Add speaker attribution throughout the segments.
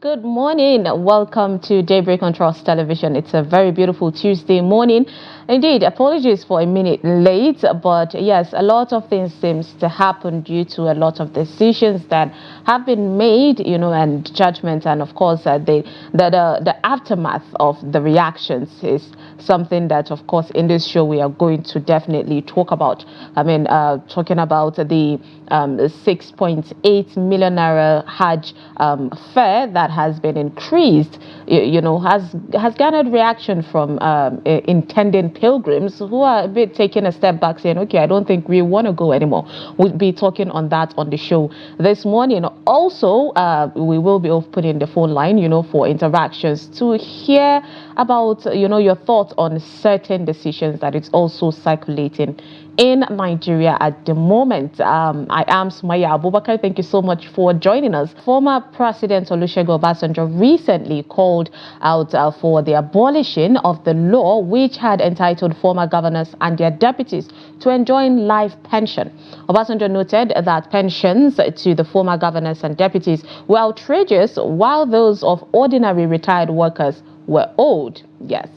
Speaker 1: Good morning. Welcome to Daybreak on Trust Television. It's a very beautiful Tuesday morning. Indeed, apologies for a minute late, but yes, a lot of things seems to happen due to a lot of decisions that have been made, and judgments, and of course, the aftermath of the reactions is something that, of course, in this show we are going to definitely talk about. Talking about the 6.8 million naira Hajj fare that has been increased, has garnered reaction from intending pilgrims who are a bit taking a step back, saying, okay, I don't think we want to go anymore. We'll be talking on that on the show this morning. Also, we will be opening the phone line, for interactions to hear about, your thoughts on certain decisions that it's also circulating in Nigeria at the moment. I am Sumaya Abubakar. Thank you so much for joining us. Former President Olusegun Obasanjo recently called out for the abolition of the law which had entitled former governors and their deputies to enjoy life pension. Obasanjo noted that pensions to the former governors and deputies were outrageous, while those of ordinary retired workers were owed. Yes.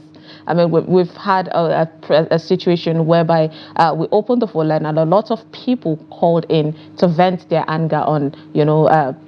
Speaker 1: We've had a situation whereby we opened the phone line and a lot of people called in to vent their anger on,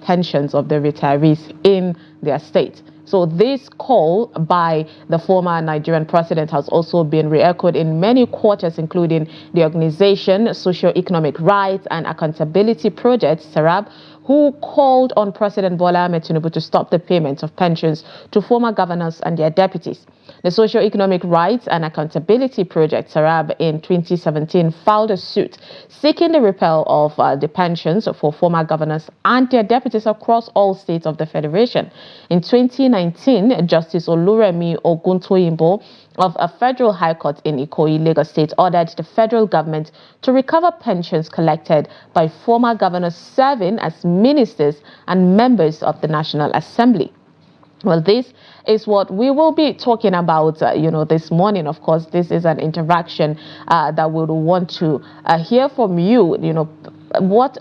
Speaker 1: pensions of the retirees in their state. So this call by the former Nigerian president has also been re-echoed in many quarters, including the organization Socio-Economic Rights and Accountability Project, SERAB, who called on President Bola Ahmed Tinubu to stop the payment of pensions to former governors and their deputies. The Socio-Economic Rights and Accountability Project, SERAB, in 2017 filed a suit seeking the repeal of the pensions for former governors and their deputies across all states of the Federation. In 2019, Justice Oluremi Oguntoyinbo of a federal high court in Ikoyi, Lagos State, ordered the federal government to recover pensions collected by former governors serving as ministers and members of the National Assembly. Well, this is what we will be talking about, this morning. Of course, this is an interaction that we would want to hear from you. What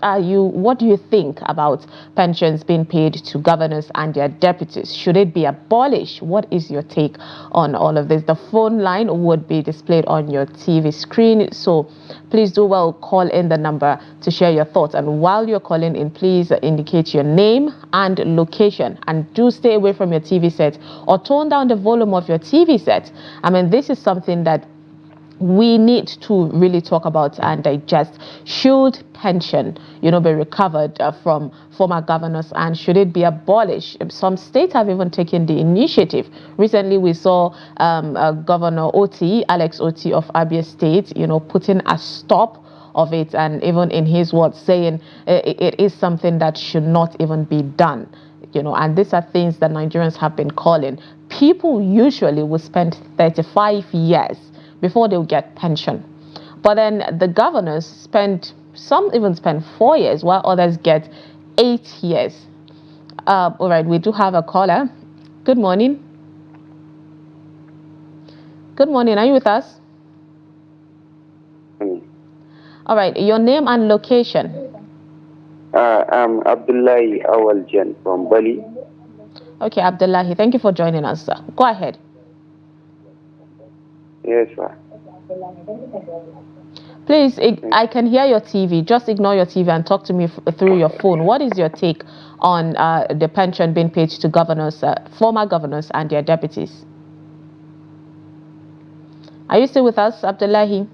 Speaker 1: do you think about pensions being paid to governors and their deputies? Should it be abolished? What is your take on all of this? The phone line would be displayed on your TV screen, so please do well call in the number to share your thoughts. And while you're calling in, please indicate your name and location, and do stay away from your TV set or tone down the volume of your TV set. This is something that we need to really talk about and digest. Should pension, be recovered from former governors, and should it be abolished? Some states have even taken the initiative. Recently, we saw Governor Alex Oti of Abia State, putting a stop of it, and even in his words saying it is something that should not even be done. And these are things that Nigerians have been calling. People usually will spend 35 years before they'll get pension. But then the governors some even spend 4 years, while others get 8 years. All right, we do have a caller. Good morning. Good morning, are you with us? All right, your name and location.
Speaker 2: I'm Abdullahi Awaljan from Bali.
Speaker 1: Okay, Abdullahi, thank you for joining us, sir. Go ahead.
Speaker 2: Yes, sir.
Speaker 1: Please, I can hear your TV. Just ignore your TV and talk to me through your phone. What is your take on the pension being paid to governors, former governors and their deputies? Are you still with us, Abdullahi?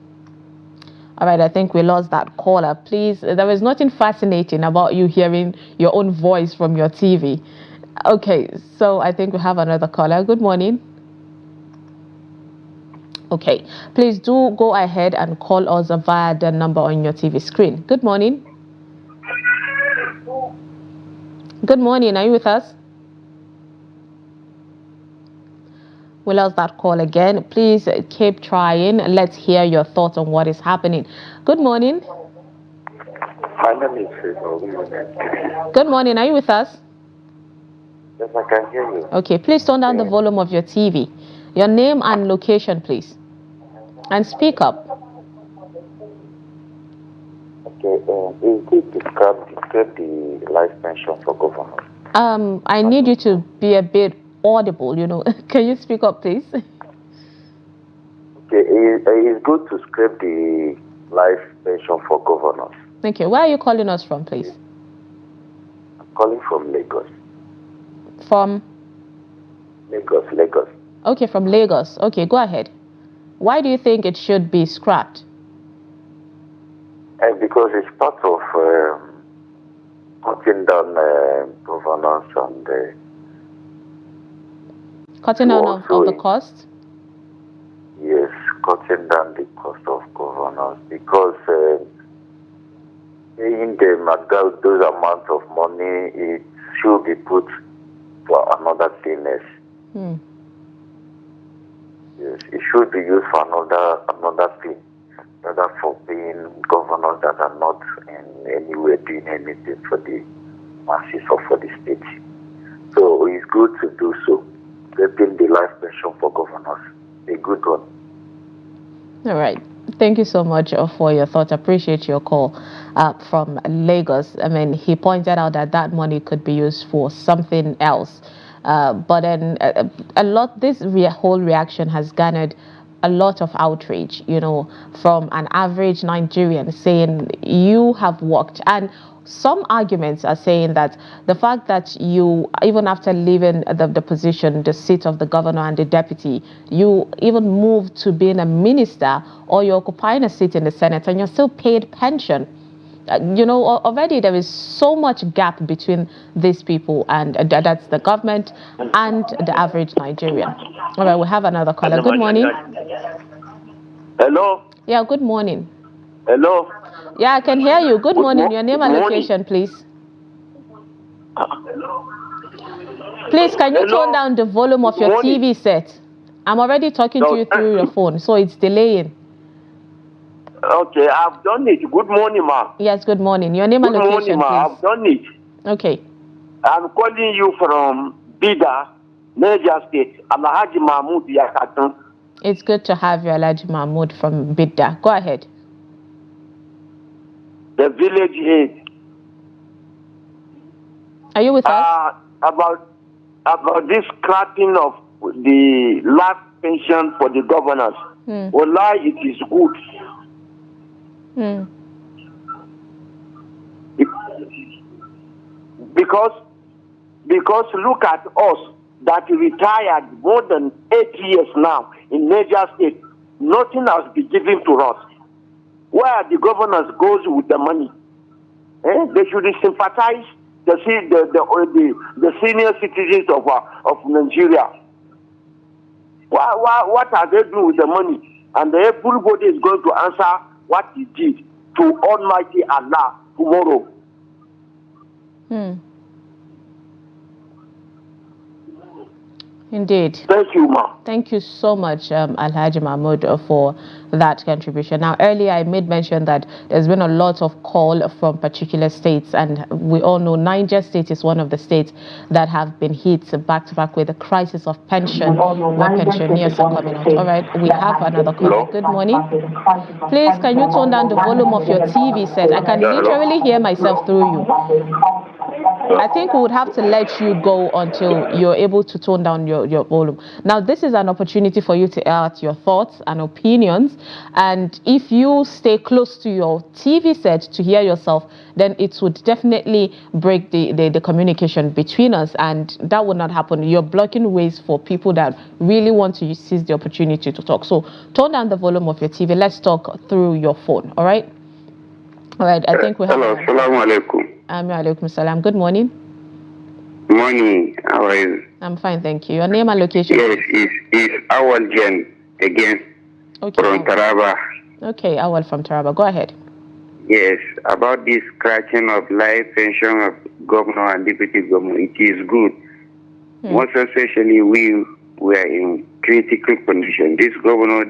Speaker 1: All right, I think we lost that caller. Please, there is nothing fascinating about you hearing your own voice from your TV. Okay, so I think we have another caller. Good morning. Okay, please do go ahead and call us via the number on your TV screen. Good morning. Good morning, are you with us? We lost that call again. Please keep trying. Let's hear your thoughts on what is happening. Good morning.
Speaker 2: My name is
Speaker 1: Good morning, are you with us?
Speaker 2: Yes, I can hear you.
Speaker 1: Okay, please turn down the volume of your TV. Your name and location, please. And speak up.
Speaker 2: Okay, is it describe the life pension for governors?
Speaker 1: I need you to be a bit audible, Can you speak up, please?
Speaker 2: Okay, it's good to scrape the life pension for governors.
Speaker 1: Okay, where are you calling us from, please?
Speaker 2: I'm calling from Lagos.
Speaker 1: From?
Speaker 2: Lagos.
Speaker 1: Okay, from Lagos. Okay, go ahead. Why do you think it should be scrapped?
Speaker 2: Because it's part of cutting down governance and
Speaker 1: cutting down of the cost?
Speaker 2: Yes, cutting down the cost of governance, because paying them those amounts of money, it should be put for another thing else. Yes, it should be used for another thing, rather for paying governors that are not in any way doing anything for the masses or for the state. So it's good to do so. Getting the life pension for governors, a good one.
Speaker 1: All right. Thank you so much for your thoughts. Appreciate your call from Lagos. I mean, he pointed out that money could be used for something else. But then this whole reaction has garnered a lot of outrage, from an average Nigerian saying you have worked. And some arguments are saying that the fact that you, even after leaving the position, the seat of the governor and the deputy, you even moved to being a minister, or you're occupying a seat in the Senate and you're still paid pension. Already there is so much gap between these people, and that's the government and the average Nigerian. All right, we have another caller. Good morning.
Speaker 2: Hello?
Speaker 1: Yeah, good morning.
Speaker 2: Hello?
Speaker 1: Yeah, I can hear you. Good morning. Your name and location, please. Please, can you turn down the volume of your TV set? I'm already talking to you through your phone, so it's delaying.
Speaker 2: Okay, I've done it. Good morning, ma.
Speaker 1: Yes, good morning. Your name and location,
Speaker 2: please. Good morning, ma. I've done it.
Speaker 1: Okay.
Speaker 2: I'm calling you from Bida, Niger State. Alhaji Mahmoud Yakatan.
Speaker 1: It's good to have you, Alhaji Mahmoud from Bida. Go ahead.
Speaker 2: The village head.
Speaker 1: Are you with us?
Speaker 2: About this scrapping of the last pension for the governors. Wallahi, it is good. Because look at us that retired more than 8 years now in Niger State. Nothing has been given to us. Where the governors goes with the money? They should sympathize the senior citizens of Nigeria. What are they doing with the money? And everybody is going to answer what he did to Almighty Allah tomorrow.
Speaker 1: Indeed.
Speaker 2: Thank you, ma.
Speaker 1: Thank you so much, Alhaji Mahmoud, for that contribution. Now, earlier I made mention that there's been a lot of call from particular states, and we all know Niger State is one of the states that have been hit back to back with the crisis of pension, where pensioners are coming out. All right, we have another caller. Good morning. Please, can you turn down the volume of your TV set? I can literally hear myself through you. I think we would have to let you go until you're able to tone down your volume. Now, this is an opportunity for you to add your thoughts and opinions. And if you stay close to your TV set to hear yourself, then it would definitely break the communication between us. And that would not happen. You're blocking ways for people that really want to seize the opportunity to talk. So tone down the volume of your TV. Let's talk through your phone. All right? All right. I think we have...
Speaker 2: Hello. Assalamu alaikum.
Speaker 1: Alaikum salam. Good morning.
Speaker 2: Morning. How are you?
Speaker 1: I'm fine, thank you. Your name and location?
Speaker 2: Yes, it's Awal Jen again.
Speaker 1: Okay.
Speaker 2: From Taraba.
Speaker 1: Okay, Awal from Taraba. Go ahead.
Speaker 2: Yes, about this scratching of life pension of governor and deputy governor, it is good. Most especially we are in critical condition. This governor,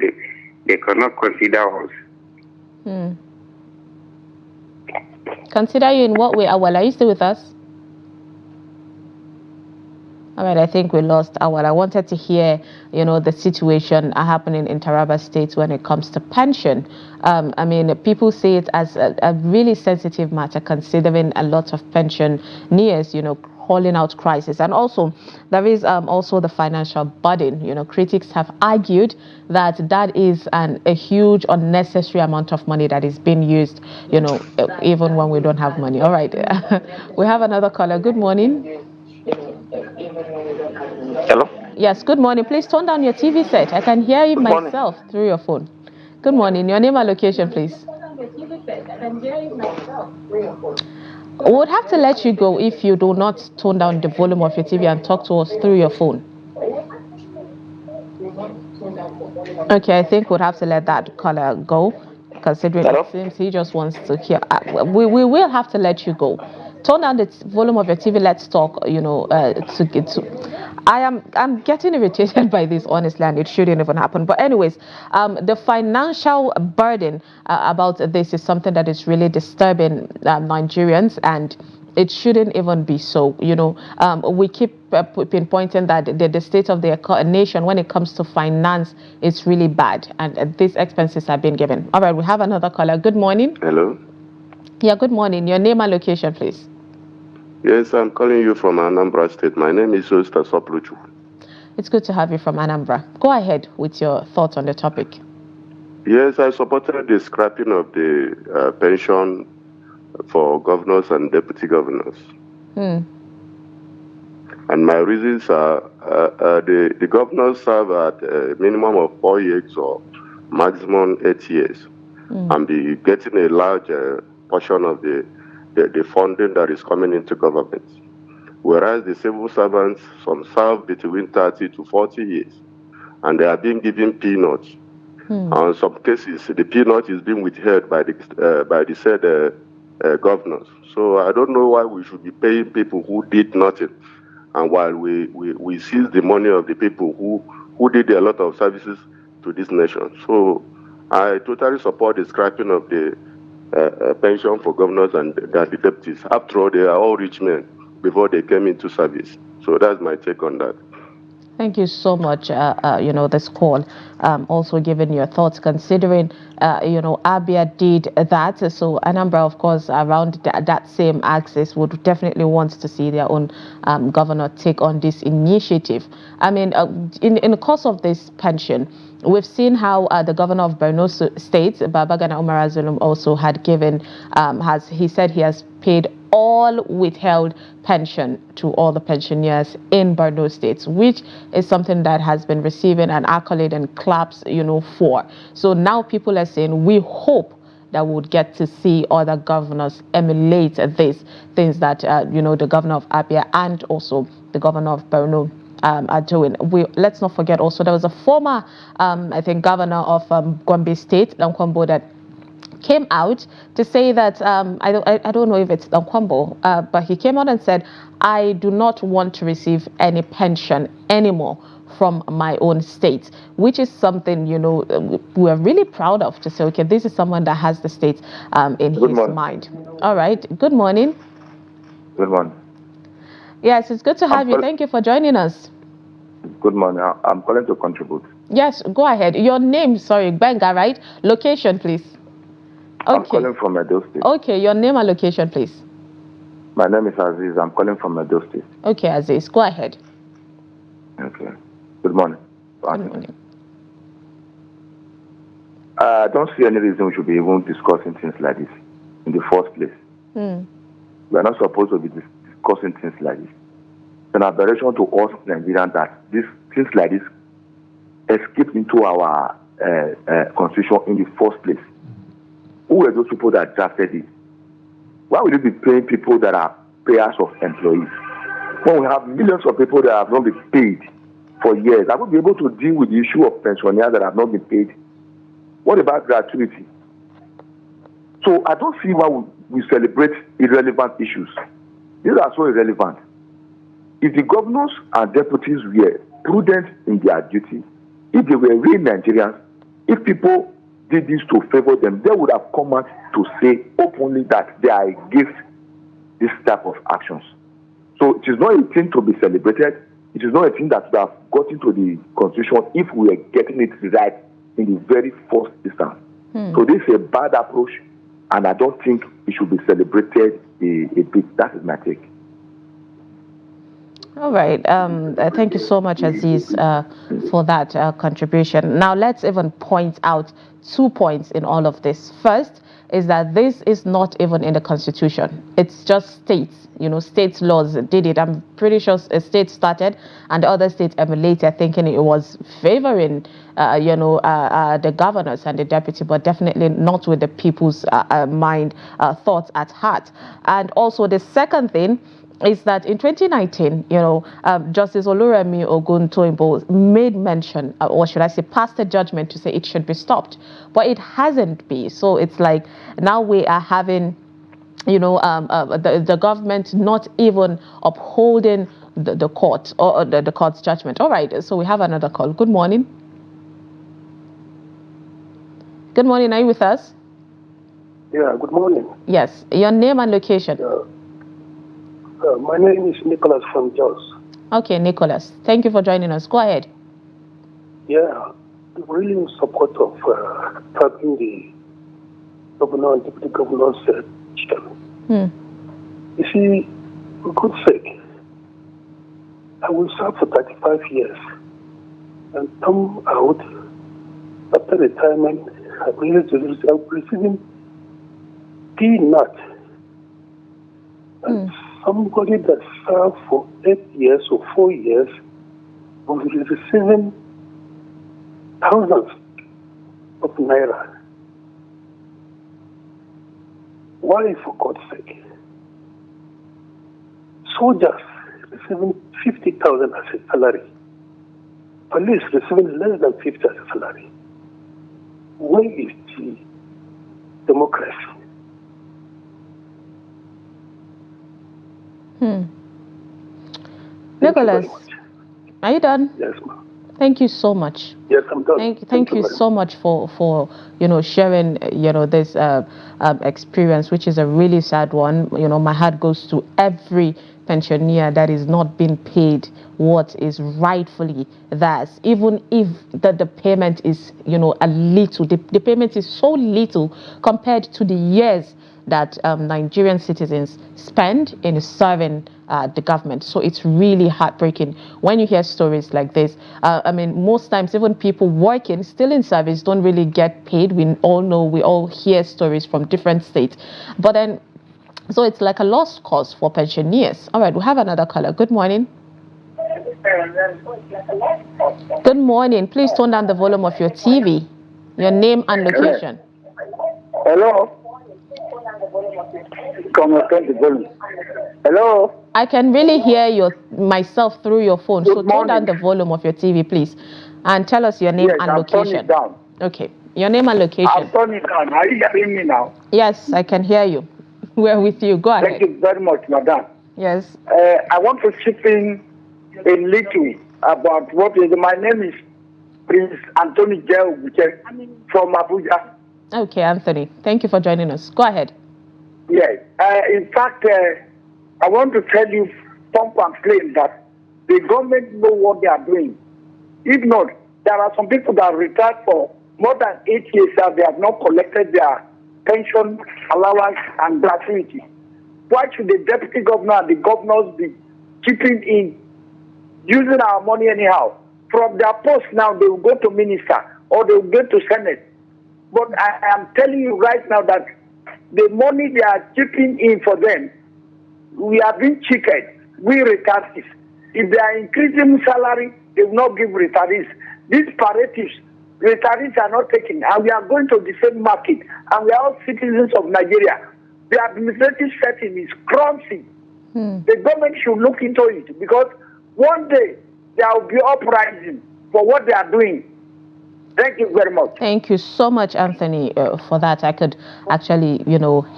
Speaker 2: they cannot consider us.
Speaker 1: Consider you in what way, Awal? Are you still with us? All right, I think we lost Awal. I wanted to hear, the situation happening in Taraba State when it comes to pension. I mean, people see it as a really sensitive matter, considering a lot of pensioners, hauling out crisis. And also, there is also the financial burden. You know, critics have argued that that is a huge unnecessary amount of money that is being used, you know, even when we don't have money. All right. We have another caller. Good morning.
Speaker 2: Hello?
Speaker 1: Yes, good morning. Please turn down your TV set. I can hear you
Speaker 2: Good morning.
Speaker 1: myself through your phone. Good morning. Your name and location, please. We would have to let you go if you do not tone down the volume of your TV and talk to us through your phone. Okay, I think we'd have to let that caller go, considering it seems he just wants to hear. We will have to let you go. Turn down the volume of your TV. Let's talk. You know, to get to. I'm getting irritated by this, honestly, and it shouldn't even happen. But anyways, the financial burden about this is something that is really disturbing Nigerians, and it shouldn't even be so. You know, we keep pinpointing that the state of the nation when it comes to finance is really bad, and these expenses have been given. All right, we have another caller. Good morning.
Speaker 3: Hello.
Speaker 1: Yeah, good morning. Your name and location, please.
Speaker 3: Yes, I'm calling you from Anambra State. My name is Osta Sopluchu.
Speaker 1: It's good to have you from Anambra. Go ahead with your thoughts on the topic.
Speaker 3: Yes, I supported the scrapping of the pension for governors and deputy governors. And my reasons are the governors serve at a minimum of 4 years or maximum 8 years and be getting a large portion of the funding that is coming into government. Whereas the civil servants, some serve between 30 to 40 years, and they are being given peanuts. And in some cases, the peanut is being withheld by the said governors. So I don't know why we should be paying people who did nothing, and while we seize the money of the people who did a lot of services to this nation. So I totally support the scrapping of the pension for governors and the deputies. After all, they are all rich men before they came into service. So that's my take on that.
Speaker 1: Thank you so much, you know, this call, also giving your thoughts, considering, you know, Abia did that. So Anambra, of course, around that same axis would definitely want to see their own governor take on this initiative. I mean, in the course of this pension, we've seen how the governor of Borno State, Babagana Umar Zulum, also had given, he said he has paid all withheld pension to all the pensioners in Borno State, which is something that has been receiving an accolade and claps, you know, for. So now people are saying, we hope that we would get to see other governors emulate these things that, you know, the governor of Abia and also the governor of Borno are doing. Let's not forget also there was a former, I think, governor of Gombe State, Lankwambo, that came out to say that I don't know if it's Lankwambo, but he came out and said, I do not want to receive any pension anymore from my own state, which is something, you know, we're really proud of, to say, okay, this is someone that has the state in his mind. All right. Good morning.
Speaker 4: Good morning.
Speaker 1: Yes, it's good to have you. Thank you for joining us.
Speaker 4: Good morning. I'm calling to contribute.
Speaker 1: Yes, go ahead. Your name, sorry, Benga, right? Location, please. Okay.
Speaker 4: I'm calling from Edo State.
Speaker 1: Okay, your name and location, please.
Speaker 4: My name is Aziz. I'm calling from Edo State.
Speaker 1: Okay, Aziz, go ahead.
Speaker 4: Okay. Good morning.
Speaker 1: Good morning.
Speaker 4: I don't see any reason we should be even discussing things like this in the first place. We are not supposed to be discussing things like this. It's an aberration to us Nigerians that things like this escape into our constitution in the first place. Who were those people that drafted it? Why would you be paying people that are payers of employees when we have millions of people that have not been paid for years? I would be able to deal with the issue of pensioners that have not been paid. What about gratuity? So I don't see why we celebrate irrelevant issues. These are so irrelevant. If the governors and deputies were prudent in their duty, if they were real Nigerians, if people did this to favor them, they would have come out to say openly that they are against this type of actions. So it is not a thing to be celebrated. It is not a thing that would have got into the constitution if we were getting it right in the very first instance. So this is a bad approach, and I don't think it should be celebrated a bit. That is my take.
Speaker 1: All right. Thank you so much, Aziz, for that contribution. Now, let's even point out 2 points in all of this. First is that this is not even in the Constitution. It's just states, states laws did it. I'm pretty sure a state started and the other states emulated, thinking it was favoring, the governors and the deputy, but definitely not with the people's thoughts at heart. And also the second thing is that in 2019, Justice Oluremi Oguntoyinbo made mention, or should I say, passed a judgment to say it should be stopped, but it hasn't been. So it's like now we are having, the government not even upholding the court or the court's judgment. All right, so we have another call. Good morning. Good morning. Are you with us?
Speaker 5: Yeah. Good morning.
Speaker 1: Yes. Your name and location.
Speaker 5: My name is Nicholas from Jos.
Speaker 1: Okay, Nicholas. Thank you for joining us. Go ahead.
Speaker 5: Yeah, I'm really in support of tapping the governor and deputy governor's chairman. You see, for good sake, I will serve for 35 years and come out after retirement. I'm receiving peanut. And somebody that served for 8 years or 4 years was receiving thousands of naira. Why, for God's sake? Soldiers receiving 50,000 as a salary. Police receiving less than 50 as a salary. Where is the democracy?
Speaker 1: Nicholas, are you done?
Speaker 5: Yes, ma'am.
Speaker 1: Thank you so much.
Speaker 5: Yes, I'm done.
Speaker 1: Thank you so much for sharing this experience, which is a really sad one. My heart goes to every pensioner that is not being paid what is rightfully theirs, even if the payment is a little. The payment is so little compared to the years that Nigerian citizens spend in serving the government. So it's really heartbreaking when you hear stories like this. Most times even people working still in service don't really get paid. We all hear stories from different states. But then, so it's like a lost cause for pensioners. All right, we have another caller. Good morning. Good morning. Please tone down the volume of your TV. Your name and location.
Speaker 6: Hello. Hello.
Speaker 1: I can really hear myself through your phone.
Speaker 6: Good
Speaker 1: so tone down the volume of your TV, please, and tell us your name and location.
Speaker 6: Turn it down.
Speaker 1: Okay, your name and location.
Speaker 6: I'll turn it down. Are you hearing me now?
Speaker 1: Yes, I can hear you. We're with you. Go ahead.
Speaker 6: Thank you very much, madam.
Speaker 1: Yes.
Speaker 6: I want to chip in a little about what is. My name is Prince Anthony Jeo from Abuja.
Speaker 1: Okay, Anthony. Thank you for joining us. Go ahead.
Speaker 6: Yes. In fact, I want to tell you, pump and claim that the government know what they are doing. If not, there are some people that retired for more than 8 years that they have not collected their pension, allowance, and gratuity. Why should the deputy governor and the governors be chipping in, using our money anyhow? From their post now, they will go to minister or they will go to senate. But I am telling you right now that the money they are chipping in for them, we are being cheated. We retirees. If they are increasing salary, they will not give retirees. These palliatives, retirees are not taking, and we are going to the same market, and we are all citizens of Nigeria. The administrative setting is clumsy. The government should look into it, because one day there will be uprising for what they are doing. Thank you very much.
Speaker 1: Thank you so much, Anthony, for that. I could actually,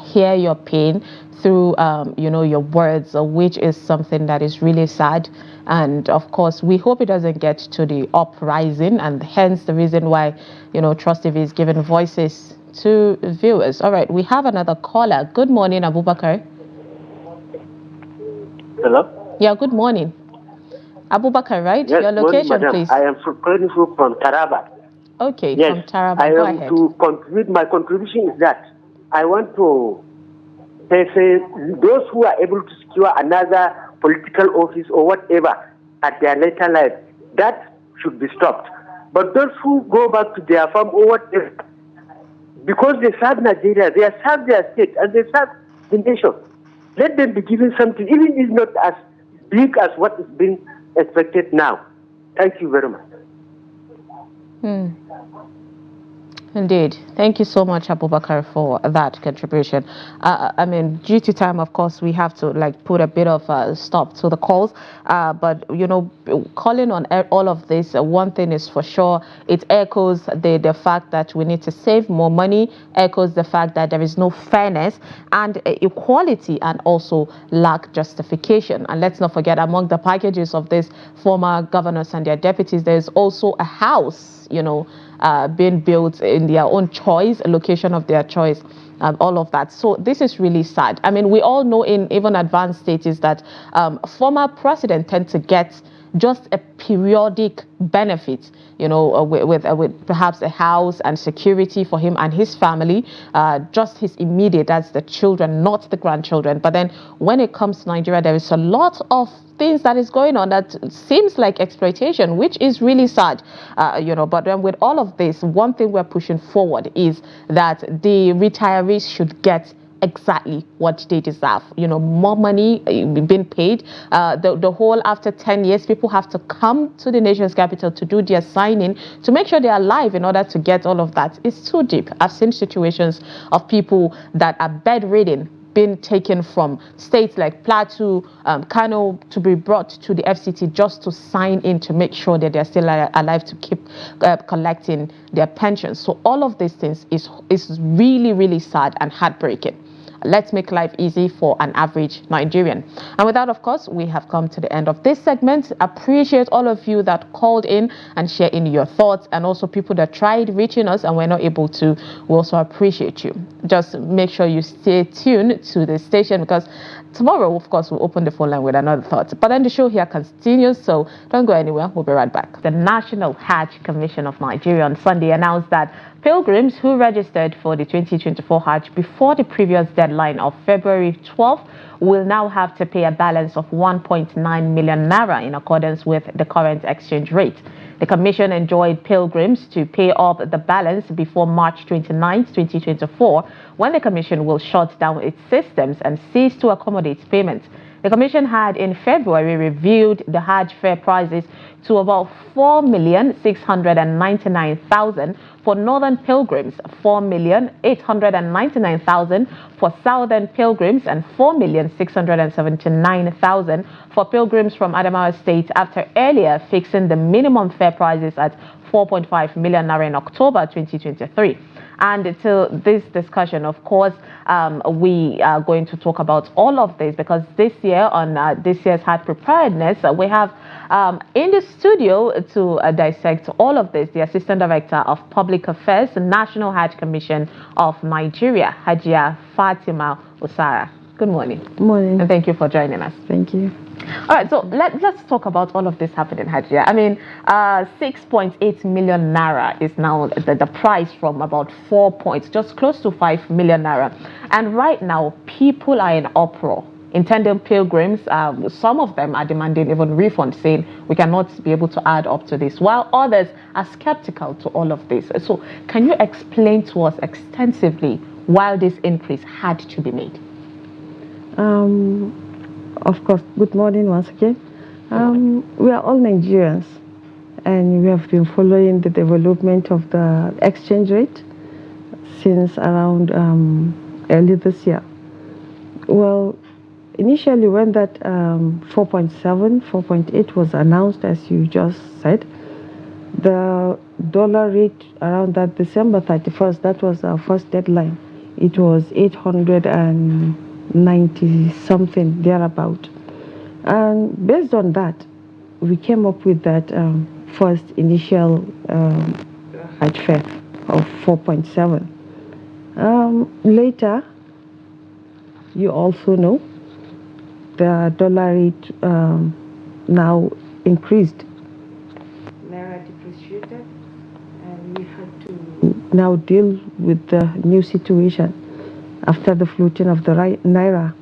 Speaker 1: hear your pain through, your words, which is something that is really sad. And of course, we hope it doesn't get to the uprising, and hence the reason why, Trust TV is giving voices to viewers. All right, we have another caller. Good morning, Abubakar.
Speaker 7: Hello?
Speaker 1: Yeah, good morning. Abubakar, right?
Speaker 7: Yes,
Speaker 1: your location,
Speaker 7: morning,
Speaker 1: please.
Speaker 7: I am calling you from Taraba.
Speaker 1: Okay,
Speaker 7: yes,
Speaker 1: from Taraba.
Speaker 7: I
Speaker 1: Go
Speaker 7: am
Speaker 1: ahead.
Speaker 7: to contribute. My contribution is that I want to say those who are able to secure another political office or whatever at their later life. That should be stopped. But those who go back to their farm or whatever, because they serve Nigeria, they serve their state and they serve the nation. Let them be given something, even if it's not as big as what is being expected now. Thank you very much.
Speaker 1: Indeed. Thank you so much, Abubakar, for that contribution. I mean, due to time, of course, we have to put a bit of a stop to the calls. But, calling on all of this, one thing is for sure, it echoes the fact that we need to save more money, echoes the fact that there is no fairness and equality, and also lack justification. And let's not forget, among the packages of these former governors and their deputies, there is also a house, being built in their own choice, a location of their choice, all of that. So this is really sad. I mean, we all know in even advanced stages that former presidents tend to get just a periodic benefit, with perhaps a house and security for him and his family, just his immediate, that's the children, not the grandchildren. But then when it comes to Nigeria, there is a lot of things that is going on that seems like exploitation, which is really sad, but then with all of this, one thing we're pushing forward is that the retirees should get exactly what they deserve. More money being paid. The whole, after 10 years, people have to come to the nation's capital to do their signing to make sure they are alive in order to get all of that. It's too deep. I've seen situations of people that are bedridden been taken from states like Plateau, Kano, to be brought to the FCT just to sign in to make sure that they're still alive to keep collecting their pensions. So all of these things is really, really sad and heartbreaking. Let's make life easy for an average Nigerian. And with that, of course, we have come to the end of this segment. Appreciate all of you that called in and share in your thoughts, and also people that tried reaching us and were not able to. We also appreciate you. Just make sure you stay tuned to the station, because tomorrow, of course, we'll open the phone line with another thought. But then the show here continues, so don't go anywhere. We'll be right back. The National Hajj Commission of Nigeria on Sunday announced that pilgrims who registered for the 2024 Hajj before the previous deadline of February 12th will now have to pay a balance of 1.9 million naira in accordance with the current exchange rate. The commission enjoined pilgrims to pay off the balance before March 29, 2024, when the commission will shut down its systems and cease to accommodate payments. The commission had in February reviewed the Hajj fare prices to about 4,699,000 for northern pilgrims, 4,899,000 for southern pilgrims, and 4,679,000 for pilgrims from Adamawa State, after earlier fixing the minimum fare prices at 4.5 million naira in October 2023. And to this discussion, of course, we are going to talk about all of this, because this year, on this year's Hajj preparedness, we have in the studio to dissect all of this, the Assistant Director of Public Affairs, National Hajj Commission of Nigeria, Hajia Fatima Usara. Good morning.
Speaker 8: Good morning.
Speaker 1: And thank you for joining us.
Speaker 8: Thank you.
Speaker 1: All right, so let's talk about all of this happening, Hajia. I mean, 6.8 million naira is now the price from about 4 points, just close to 5 million naira. And right now, people are in uproar. Intending pilgrims, some of them are demanding even refunds, saying we cannot be able to add up to this, while others are skeptical to all of this. So can you explain to us extensively why this increase had to be made?
Speaker 8: Of course, good morning once again. We are all Nigerians, and we have been following the development of the exchange rate since around early this year. Well, initially when that 4.7, 4.8 was announced, as you just said, the dollar rate around that December 31st, that was our first deadline. It was 890 something thereabout, and based on that, we came up with that first initial Hajj fare of 4.7. Later, you also know the dollar rate now increased. Naira depreciated, and we had to now deal with the new situation after the floating of the Naira.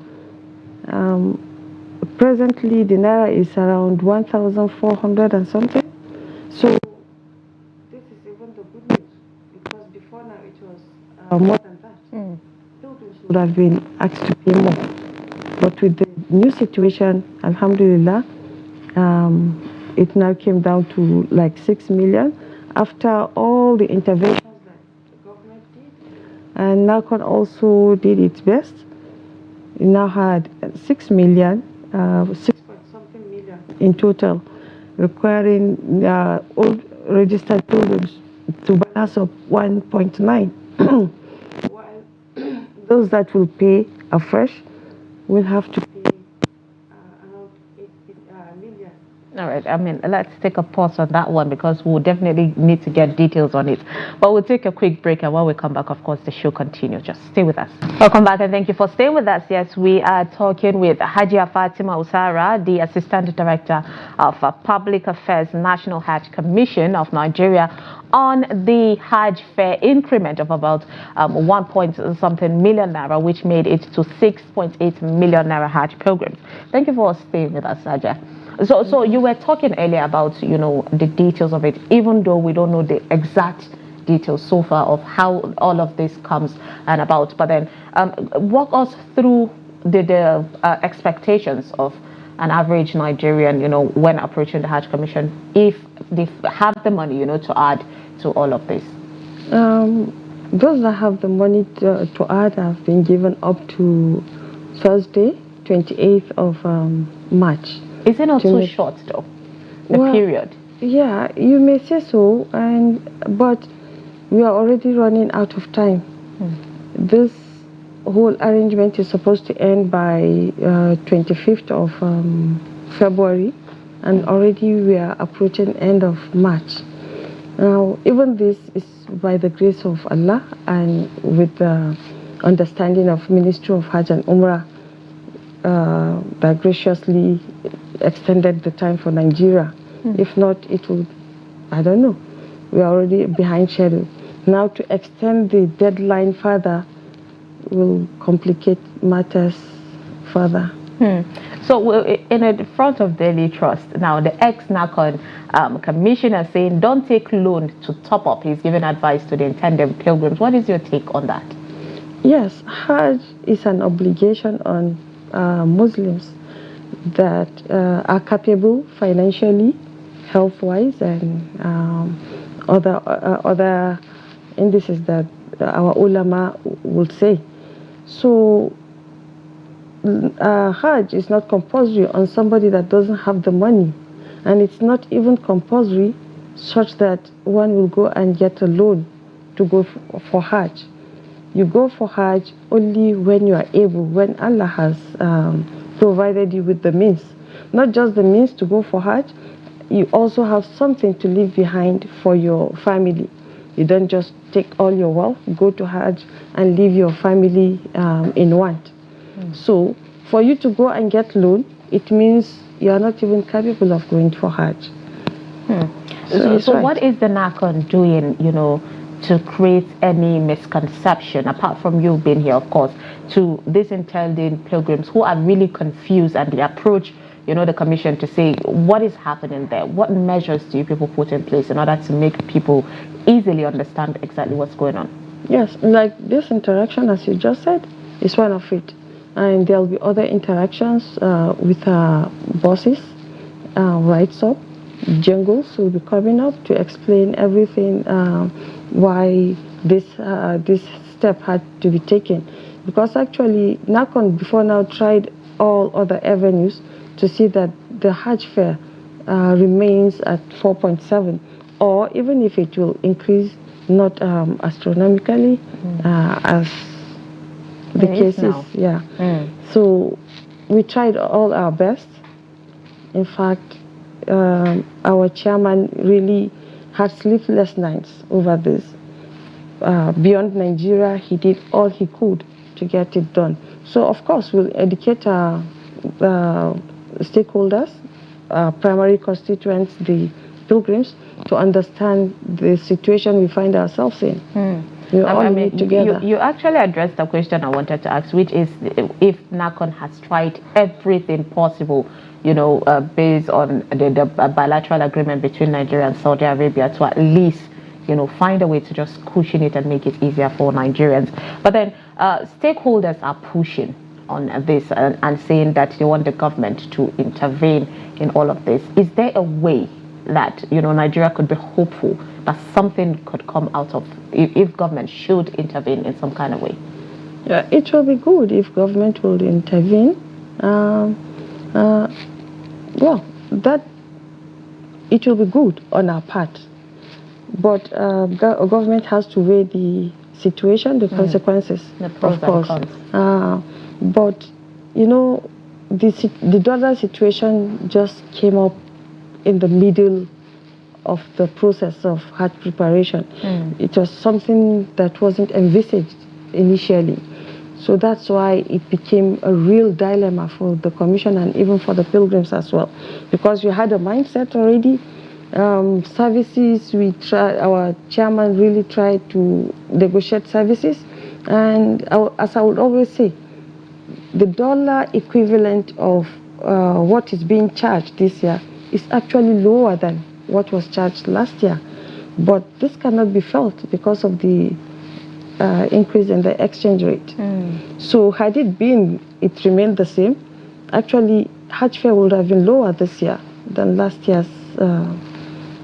Speaker 8: presently the naira is around 1,400 and something. So this is even the good news, because before now it was more than that. Pilgrims would have been asked to pay more. But with the new situation, alhamdulillah, it now came down to like 6 million after all the interventions that the government did. And NACON also did its best. It now had 6 million, 6 point something million in total, requiring all registered pilgrims to balance up 1.9. While those that will pay afresh will have to pay around 8 million.
Speaker 1: All right, I mean, let's take a pause on that one because we'll definitely need to get details on it. But we'll take a quick break, and when we come back, of course, the show continues. Just stay with us. Welcome back, and thank you for staying with us. Yes, we are talking with Hajia Fatima Usara, the Assistant Director of Public Affairs National Hajj Commission of Nigeria, on the Hajj fare increment of about 1 point something million naira, which made it to 6.8 million naira Hajj pilgrims. Thank you for staying with us, Hajia. So you were talking earlier about, the details of it, even though we don't know the exact details so far of how all of this comes and about. But then walk us through the expectations of an average Nigerian, when approaching the Hajj Commission, if they have the money, to add to all of this.
Speaker 8: Those that have the money to add have been given up to Thursday, 28th of March.
Speaker 1: Is it not too short, though, the period?
Speaker 8: Yeah, you may say so, but we are already running out of time. This whole arrangement is supposed to end by 25th of February, and already we are approaching end of March. Now, even this is by the grace of Allah and with the understanding of Ministry of Hajj and Umrah that graciously extended the time for Nigeria. If not, it will, I don't know, we are already behind schedule. Now to extend the deadline further will complicate matters further.
Speaker 1: So in the front of Daily Trust, now the ex-NACON commissioner saying don't take loan to top up. He's giving advice to the intended pilgrims. What is your take on that?
Speaker 8: Yes, Hajj is an obligation on Muslims that are capable financially, health-wise, and other indices that our ulama would say. So Hajj is not compulsory on somebody that doesn't have the money, and it's not even compulsory such that one will go and get a loan to go for Hajj. You go for Hajj only when you are able, when Allah has provided you with the means. Not just the means to go for Hajj, you also have something to leave behind for your family. You don't just take all your wealth, go to Hajj, and leave your family in want. So for you to go and get loan, it means you are not even capable of going for Hajj.
Speaker 1: So what is the NACON doing, to create any misconception, apart from you being here, of course, to these intending pilgrims who are really confused and they approach, the commission to say, what is happening there? What measures do you people put in place in order to make people easily understand exactly what's going on?
Speaker 8: Yes, like this interaction, as you just said, is one of it. And there'll be other interactions with bosses, rights up, jungles will be coming up to explain everything, why this step had to be taken. Because actually, NACON before now tried all other avenues to see that the Hajj fare remains at 4.7, or even if it will increase, not astronomically as the case is. Yeah. So we tried all our best. In fact, our chairman really had sleepless nights over this. Beyond Nigeria, he did all he could to get it done. So of course, we'll educate our stakeholders, primary constituents, the pilgrims, to understand the situation we find ourselves in. We all need together.
Speaker 1: You actually addressed the question I wanted to ask, which is if NACON has tried everything possible, based on the bilateral agreement between Nigeria and Saudi Arabia to at least, find a way to just cushion it and make it easier for Nigerians. But then stakeholders are pushing on this and saying that they want the government to intervene in all of this. Is there a way that Nigeria could be hopeful that something could come out of if government should intervene in some kind of way?
Speaker 8: Yeah, it will be good if government will intervene. Well, that it will be good on our part, but government has to weigh the situation, the consequences,
Speaker 1: the pros
Speaker 8: of course.
Speaker 1: And cons.
Speaker 8: But the dollar situation just came up in the middle of the process of Hajj preparation. It was something that wasn't envisaged initially. So that's why it became a real dilemma for the Commission and even for the pilgrims as well. Because we had a mindset already. Services, our chairman really tried to negotiate services. And as I would always say, the dollar equivalent of what is being charged this year is actually lower than what was charged last year. But this cannot be felt because of the increase in the exchange rate. So had it remained the same, actually Hajj fare would have been lower this year than last year's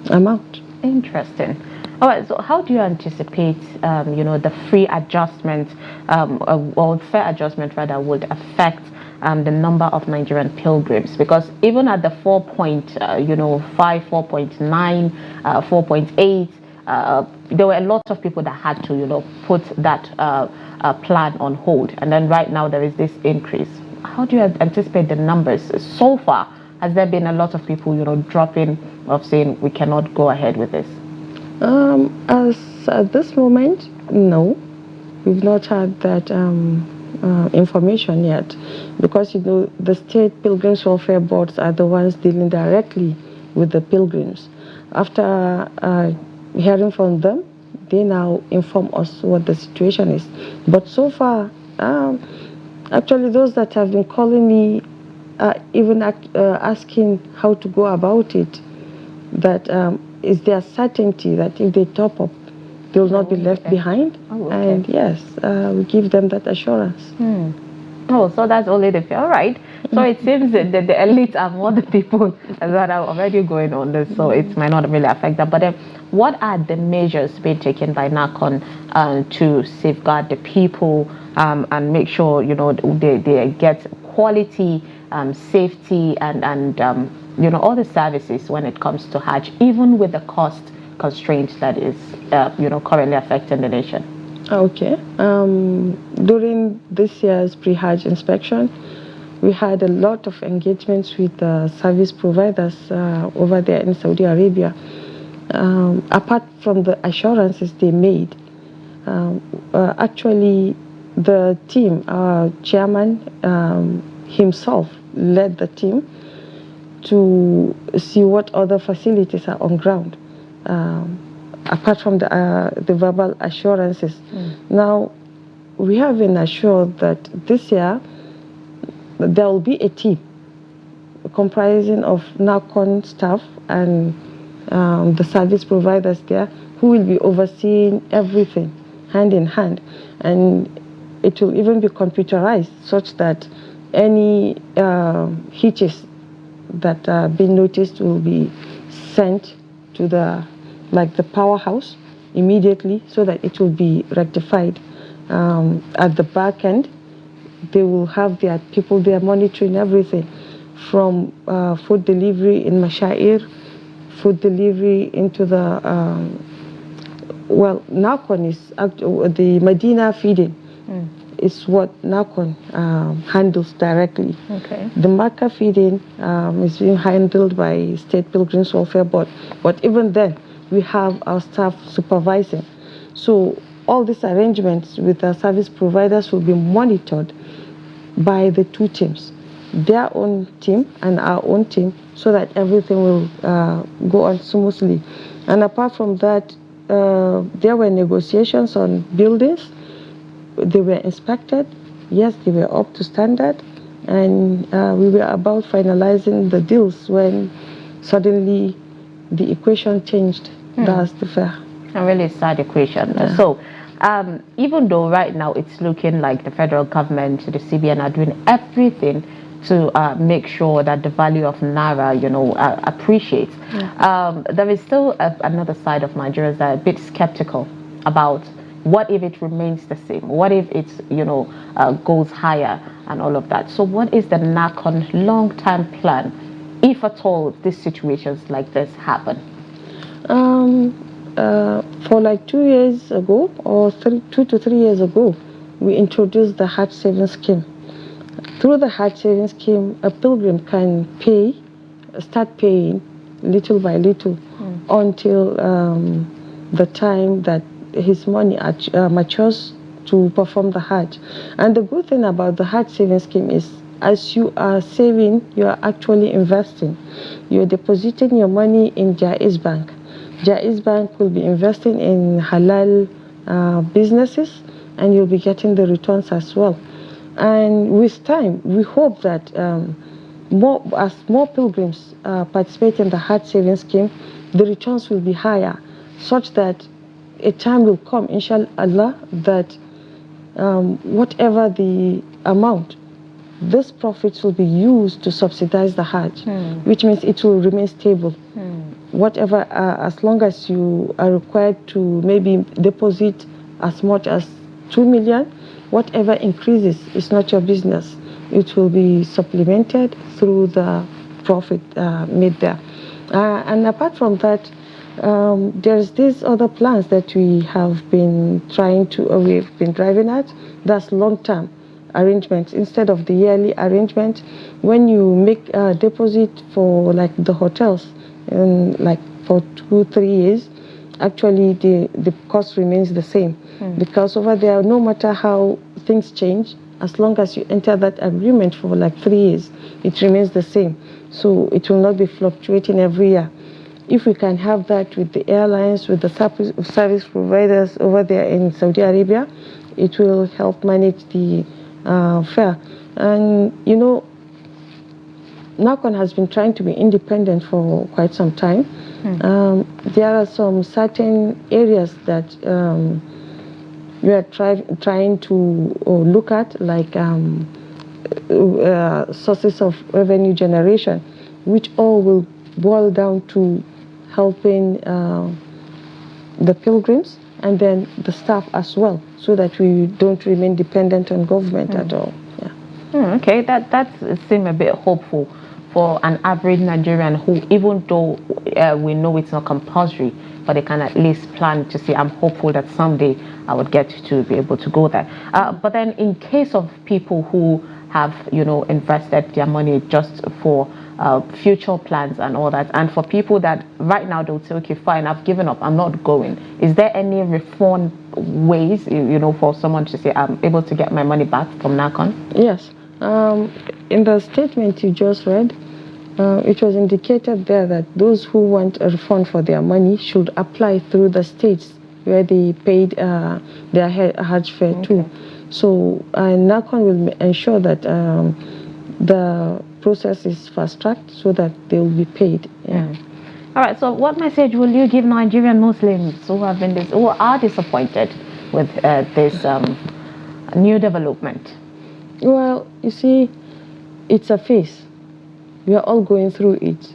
Speaker 8: amount.
Speaker 1: Interesting. All right, so how do you anticipate, the free adjustment, or fair adjustment rather, would affect the number of Nigerian pilgrims? Because even at the 4.5, 4.9, 4.8, there were a lot of people that had to, put that plan on hold. And then right now there is this increase. How do you anticipate the numbers? So far, has there been a lot of people, dropping of saying we cannot go ahead with this?
Speaker 8: As at this moment, no. We've not had that information yet, because the state pilgrims welfare boards are the ones dealing directly with the pilgrims. After hearing from them, they now inform us what the situation is. But so far, actually those that have been calling me, even asking how to go about it, that is there certainty that if they top up, they will not be left behind? And yes, we give them that assurance.
Speaker 1: Oh, so that's only the all right. So it seems that the elites are more the people that are already going on this, so it might not really affect them. But what are the measures being taken by NACON to safeguard the people and make sure they get quality, safety, and all the services when it comes to Hajj, even with the cost constraint that is currently affecting the nation?
Speaker 8: Okay. During this year's pre-Hajj inspection, we had a lot of engagements with service providers over there in Saudi Arabia. Apart from the assurances they made, actually the team, our chairman himself led the team to see what other facilities are on ground, apart from the verbal assurances. Now, we have been assured that this year there will be a team comprising of NACON staff and the service providers there who will be overseeing everything hand in hand, and it will even be computerized such that any hitches that are being noticed will be sent to the powerhouse immediately, so that it will be rectified. At the back end, they will have their people there monitoring everything, from food delivery in Mashair, food delivery into the NACON is the Medina feeding is what NACON handles directly.
Speaker 1: Okay.
Speaker 8: The Makkah feeding is being handled by State Pilgrims Welfare Board, but even then we have our staff supervising. So all these arrangements with our service providers will be monitored by the two teams, their own team and our own team, so that everything will go on smoothly. And apart from that, there were negotiations on buildings. They were inspected. Yes, they were up to standard. And we were about finalizing the deals when suddenly the equation changed. That's the fair.
Speaker 1: A really sad equation.
Speaker 8: Yeah.
Speaker 1: So, even though right now it's looking like the federal government, the CBN are doing everything to make sure that the value of Naira, appreciates, there is still another side of Nigerians that are a bit skeptical about what if it remains the same? What if it's, goes higher and all of that? So what is the NACON long-term plan if at all these situations like this happen?
Speaker 8: For like 2 years ago, or 2 to 3 years ago, we introduced the Hajj savings scheme. Through the Hajj savings scheme, a pilgrim can start paying little by little until the time that his money matures to perform the Hajj. And the good thing about the Hajj savings scheme is, as you are saving, you are actually investing. You're depositing your money in Jaiz Bank. Jaiz Bank will be investing in halal businesses, and you'll be getting the returns as well. And with time, we hope that as more pilgrims participate in the Hajj savings scheme, the returns will be higher, such that a time will come, inshallah, that whatever the amount, this profits will be used to subsidize the Hajj, which means it will remain stable. Whatever, as long as you are required to maybe deposit as much as 2 million, whatever increases is not your business. It will be supplemented through the profit made there. And apart from that, there's these other plans that we have been we've been driving at. That's long-term arrangements instead of the yearly arrangement. When you make a deposit for like the hotels, and like for 2-3 years, actually the cost remains the same, because over there, no matter how things change, as long as you enter that agreement for like 3 years, it remains the same. So it will not be fluctuating every year. If we can have that with the airlines, with the service providers over there in Saudi Arabia, it will help manage the fare. And NACON has been trying to be independent for quite some time. There are some certain areas that we are trying to look at, like sources of revenue generation, which all will boil down to helping the pilgrims and then the staff as well, so that we don't remain dependent on government at all. Yeah.
Speaker 1: Okay, that seems a bit hopeful for an average Nigerian who, even though we know it's not compulsory, but they can at least plan to say, I'm hopeful that someday I would get to be able to go there. But then in case of people who have, invested their money just for future plans and all that, and for people that right now they'll say, okay, fine, I've given up, I'm not going. Is there any reform ways, for someone to say, I'm able to get my money back from NACON?
Speaker 8: Yes. In the statement you just read, it was indicated there that those who want a refund for their money should apply through the states where they paid their Hajj fare to. So NACON will ensure that the process is fast-tracked so that they will be paid. Yeah.
Speaker 1: All right. So, what message will you give Nigerian Muslims who are disappointed with this new development?
Speaker 8: Well, you see, it's a phase. We are all going through it,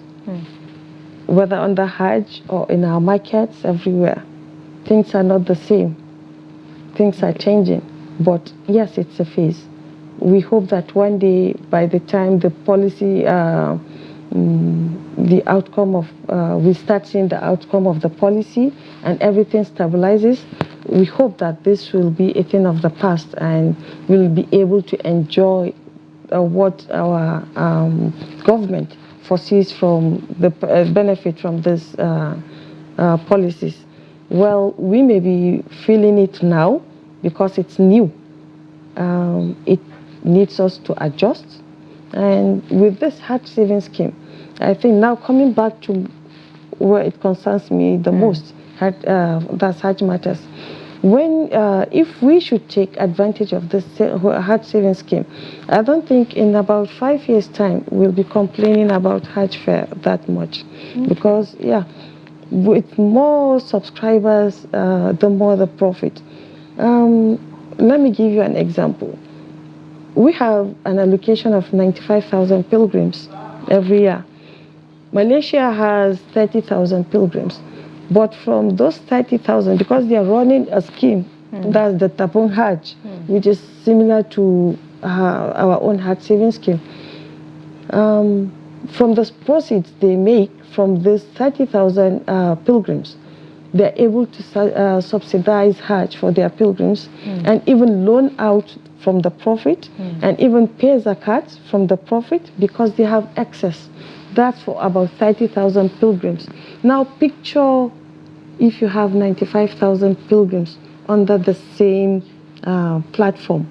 Speaker 8: whether on the Hajj or in our markets, everywhere. Things are not the same. Things are changing. But yes, it's a phase. We hope that one day, by the time the policy, the outcome of, we start seeing the outcome of the policy and everything stabilizes, we hope that this will be a thing of the past and we'll be able to enjoy what our government foresees from the benefit from these policies. Well, we may be feeling it now because it's new. It needs us to adjust. And with this Hajj savings scheme, I think now coming back to where it concerns me the most that's Hajj matters. When if we should take advantage of this Hajj saving scheme, I don't think in about 5 years' time we'll be complaining about Hajj fare that much, because with more subscribers, the more the profit. Let me give you an example. We have an allocation of 95,000 pilgrims every year. Malaysia has 30,000 pilgrims. But from those 30,000, because they are running a scheme, that's the Tapung Hajj, which is similar to our own Hajj saving scheme. From the proceeds they make from this 30,000 pilgrims, they're able to subsidize Hajj for their pilgrims and even loan out from the profit and even pay zakat from the profit because they have excess. That's for about 30,000 pilgrims. Now picture if you have 95,000 pilgrims under the same platform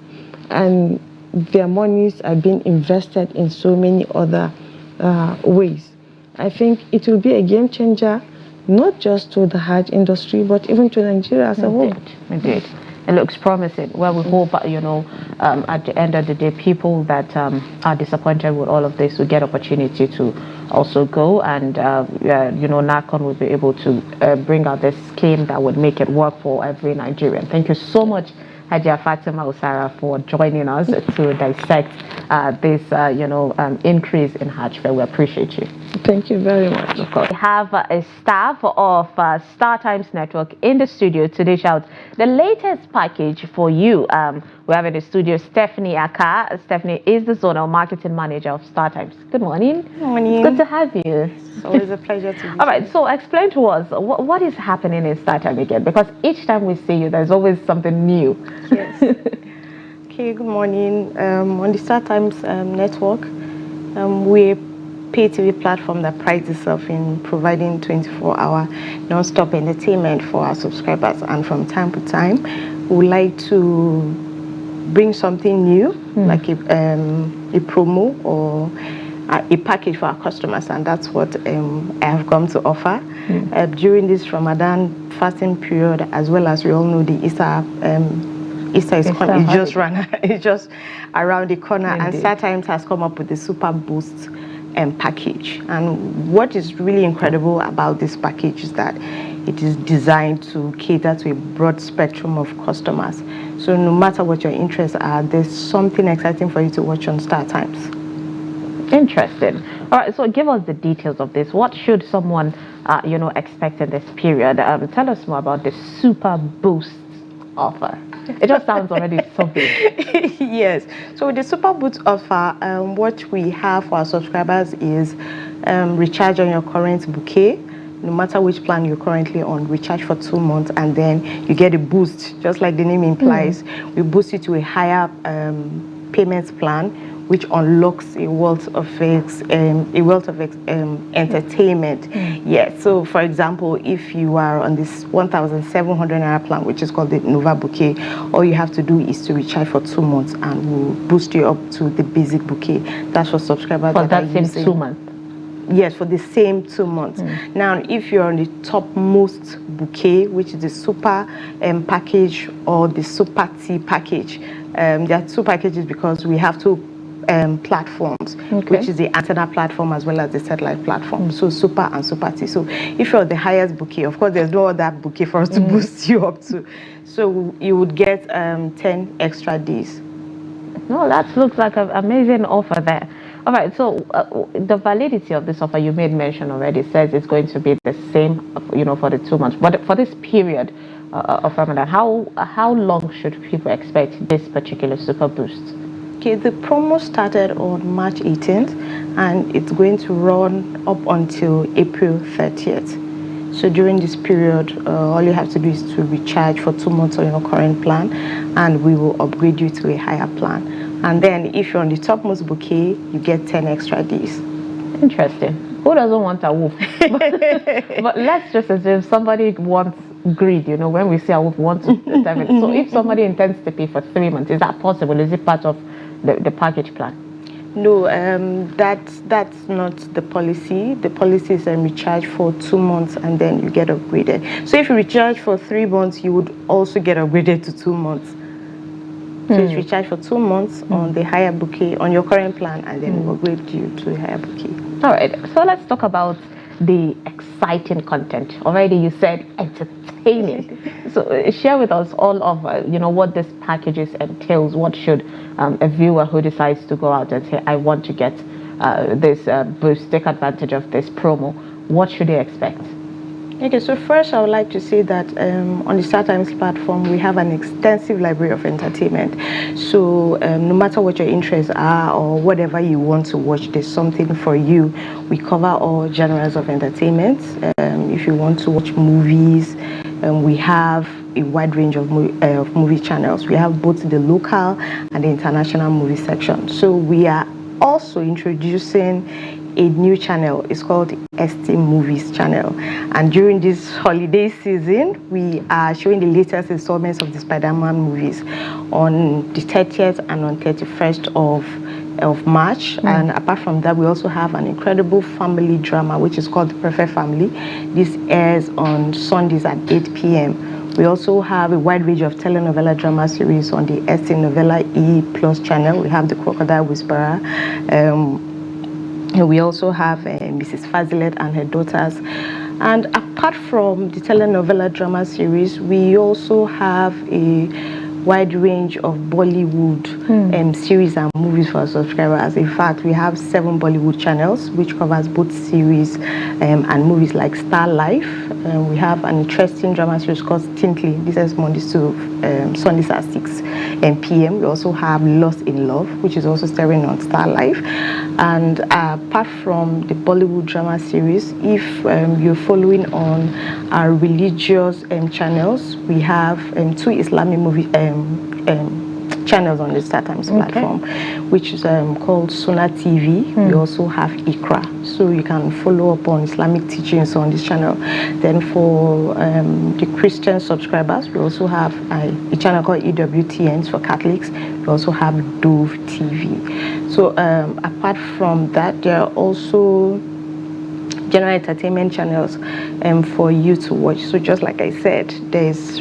Speaker 8: and their monies are being invested in so many other ways. I think it will be a game changer, not just to the Hajj industry, but even to Nigeria as a whole.
Speaker 1: Indeed. It looks promising. Well, we hope, at the end of the day, people that are disappointed with all of this will get opportunity to also go, and, NACON will be able to bring out this scheme that would make it work for every Nigerian. Thank you so much, Hajia Fatima Usara, for joining us to dissect this, increase in Hajj fare. We appreciate you.
Speaker 8: Thank you very much.
Speaker 1: Of course. We have a staff of Star Times Network in the studio to dish out the latest package for you. We have in the studio Stephanie Aka. Stephanie is the Zonal Marketing Manager of Star Times. Good morning.
Speaker 9: Good morning.
Speaker 1: Good to have you.
Speaker 9: It's always a pleasure to be here.
Speaker 1: All right, so explain to us what is happening in Star Times again, because each time we see you, there's always something new.
Speaker 9: Yes. Okay, good morning. On the Star Times network, we're pay TV platform that prides itself in providing 24-hour non-stop entertainment for our subscribers, and from time to time we would like to bring something new, like a promo or a package for our customers, and that's what I have come to offer. During this Ramadan fasting period, as well as we all know the Easter is just around the corner. Indeed. And Star Times has come up with the Super Boost package. And what is really incredible about this package is that it is designed to cater to a broad spectrum of customers. So no matter what your interests are, there's something exciting for you to watch on Star Times.
Speaker 1: Interesting. All right, so give us the details of this. What should someone, expect in this period? Tell us more about the Super Boost offer. It just sounds already so big.
Speaker 9: Yes. So with the Super Boost offer, what we have for our subscribers is recharge on your current bouquet. No matter which plan you're currently on, recharge for 2 months, and then you get a boost, just like the name implies. We boost you to a higher payments plan, which unlocks a wealth of entertainment. Yeah. So, for example, if you are on this 1,700 naira plan, which is called the Nova Bouquet, all you have to do is to recharge for 2 months, and we'll boost you up to the basic bouquet. That's for subscribers
Speaker 1: for that same 2 months.
Speaker 9: Yes, for the same 2 months. Now, if you're on the topmost bouquet, which is the Super package or the Super T package, there are two packages because we have two platforms, which is the antenna platform as well as the satellite platform. So Super and Super T. So if you're the highest bouquet, of course, there's no other bouquet for us to boost you up to. So you would get 10 extra days.
Speaker 1: No, that looks like an amazing offer there. All right, so the validity of this offer, you made mention already, says it's going to be the same, for the 2 months. But for this period of Ramadan, how long should people expect this particular Super Boost?
Speaker 9: Okay, the promo started on March 18th, and it's going to run up until April 30th. So during this period, all you have to do is to recharge for 2 months on your current plan, and we will upgrade you to a higher plan. And then if you're on the topmost bouquet, you get 10 extra days.
Speaker 1: Interesting. Who doesn't want a wolf? But let's just assume somebody wants greed, when we say a wolf wants 7. So if somebody intends to pay for 3 months, is that possible? Is it part of the package plan?
Speaker 9: No, that's not the policy. The policy is recharge for 2 months and then you get upgraded. So if you recharge for 3 months, you would also get upgraded to 2 months. So it's recharge for 2 months on the higher bouquet, on your current plan, and then we'll upgrade you to the higher bouquet.
Speaker 1: All right, so let's talk about the exciting content. Already you said entertaining. So share with us all of what this packages entails. What should a viewer who decides to go out and say, I want to get this boost, take advantage of this promo, what should they expect?
Speaker 9: Okay, so first I would like to say that on the StarTimes platform, we have an extensive library of entertainment. So no matter what your interests are or whatever you want to watch, there's something for you. We cover all genres of entertainment. If you want to watch movies, we have a wide range of movie channels. We have both the local and the international movie section. So we are also introducing a new channel. It's called ST Movies channel, and during this holiday season we are showing the latest installments of the Spider-Man movies on the 30th and on 31st of March. And apart from that, we also have an incredible family drama which is called The Perfect Family. This airs on Sundays at 8 p.m. We also have a wide range of telenovela drama series on the ST Novella E Plus channel. We have The Crocodile Whisperer. We also have Mrs. Fazilet and her daughters. And apart from the telenovela drama series, we also have a wide range of Bollywood series and movies for our subscribers. In fact, we have 7 Bollywood channels, which covers both series and movies like Star Life. We have an interesting drama series called Tintly. This is Mondays to Sundays at 6 p.m. We also have Lost in Love, which is also starring on Star Life. And apart from the Bollywood drama series, if you're following on our religious channels, we have 2 Islamic movie channels on the StarTimes platform, which is called Sunnah TV. We also have Ikra, so you can follow up on Islamic teachings on this channel. Then for the Christian subscribers, we also have a channel called EWTNs for Catholics. We also have Dove TV. So apart from that, there are also general entertainment channels for you to watch. So just like I said, there's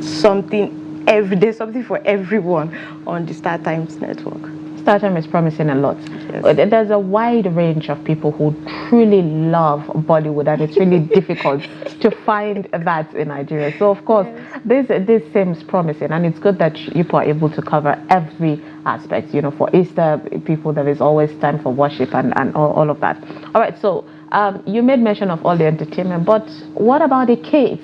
Speaker 9: something every day, something for everyone on the StarTimes network.
Speaker 1: StarTimes is promising a lot.
Speaker 9: Yes.
Speaker 1: There's a wide range of people who truly love Bollywood, and it's really difficult to find that in Nigeria. So of course, this seems promising, and it's good that you are able to cover every aspect. For Easter people, there is always time for worship and all of that. All right, so you made mention of all the entertainment, but what about the kids?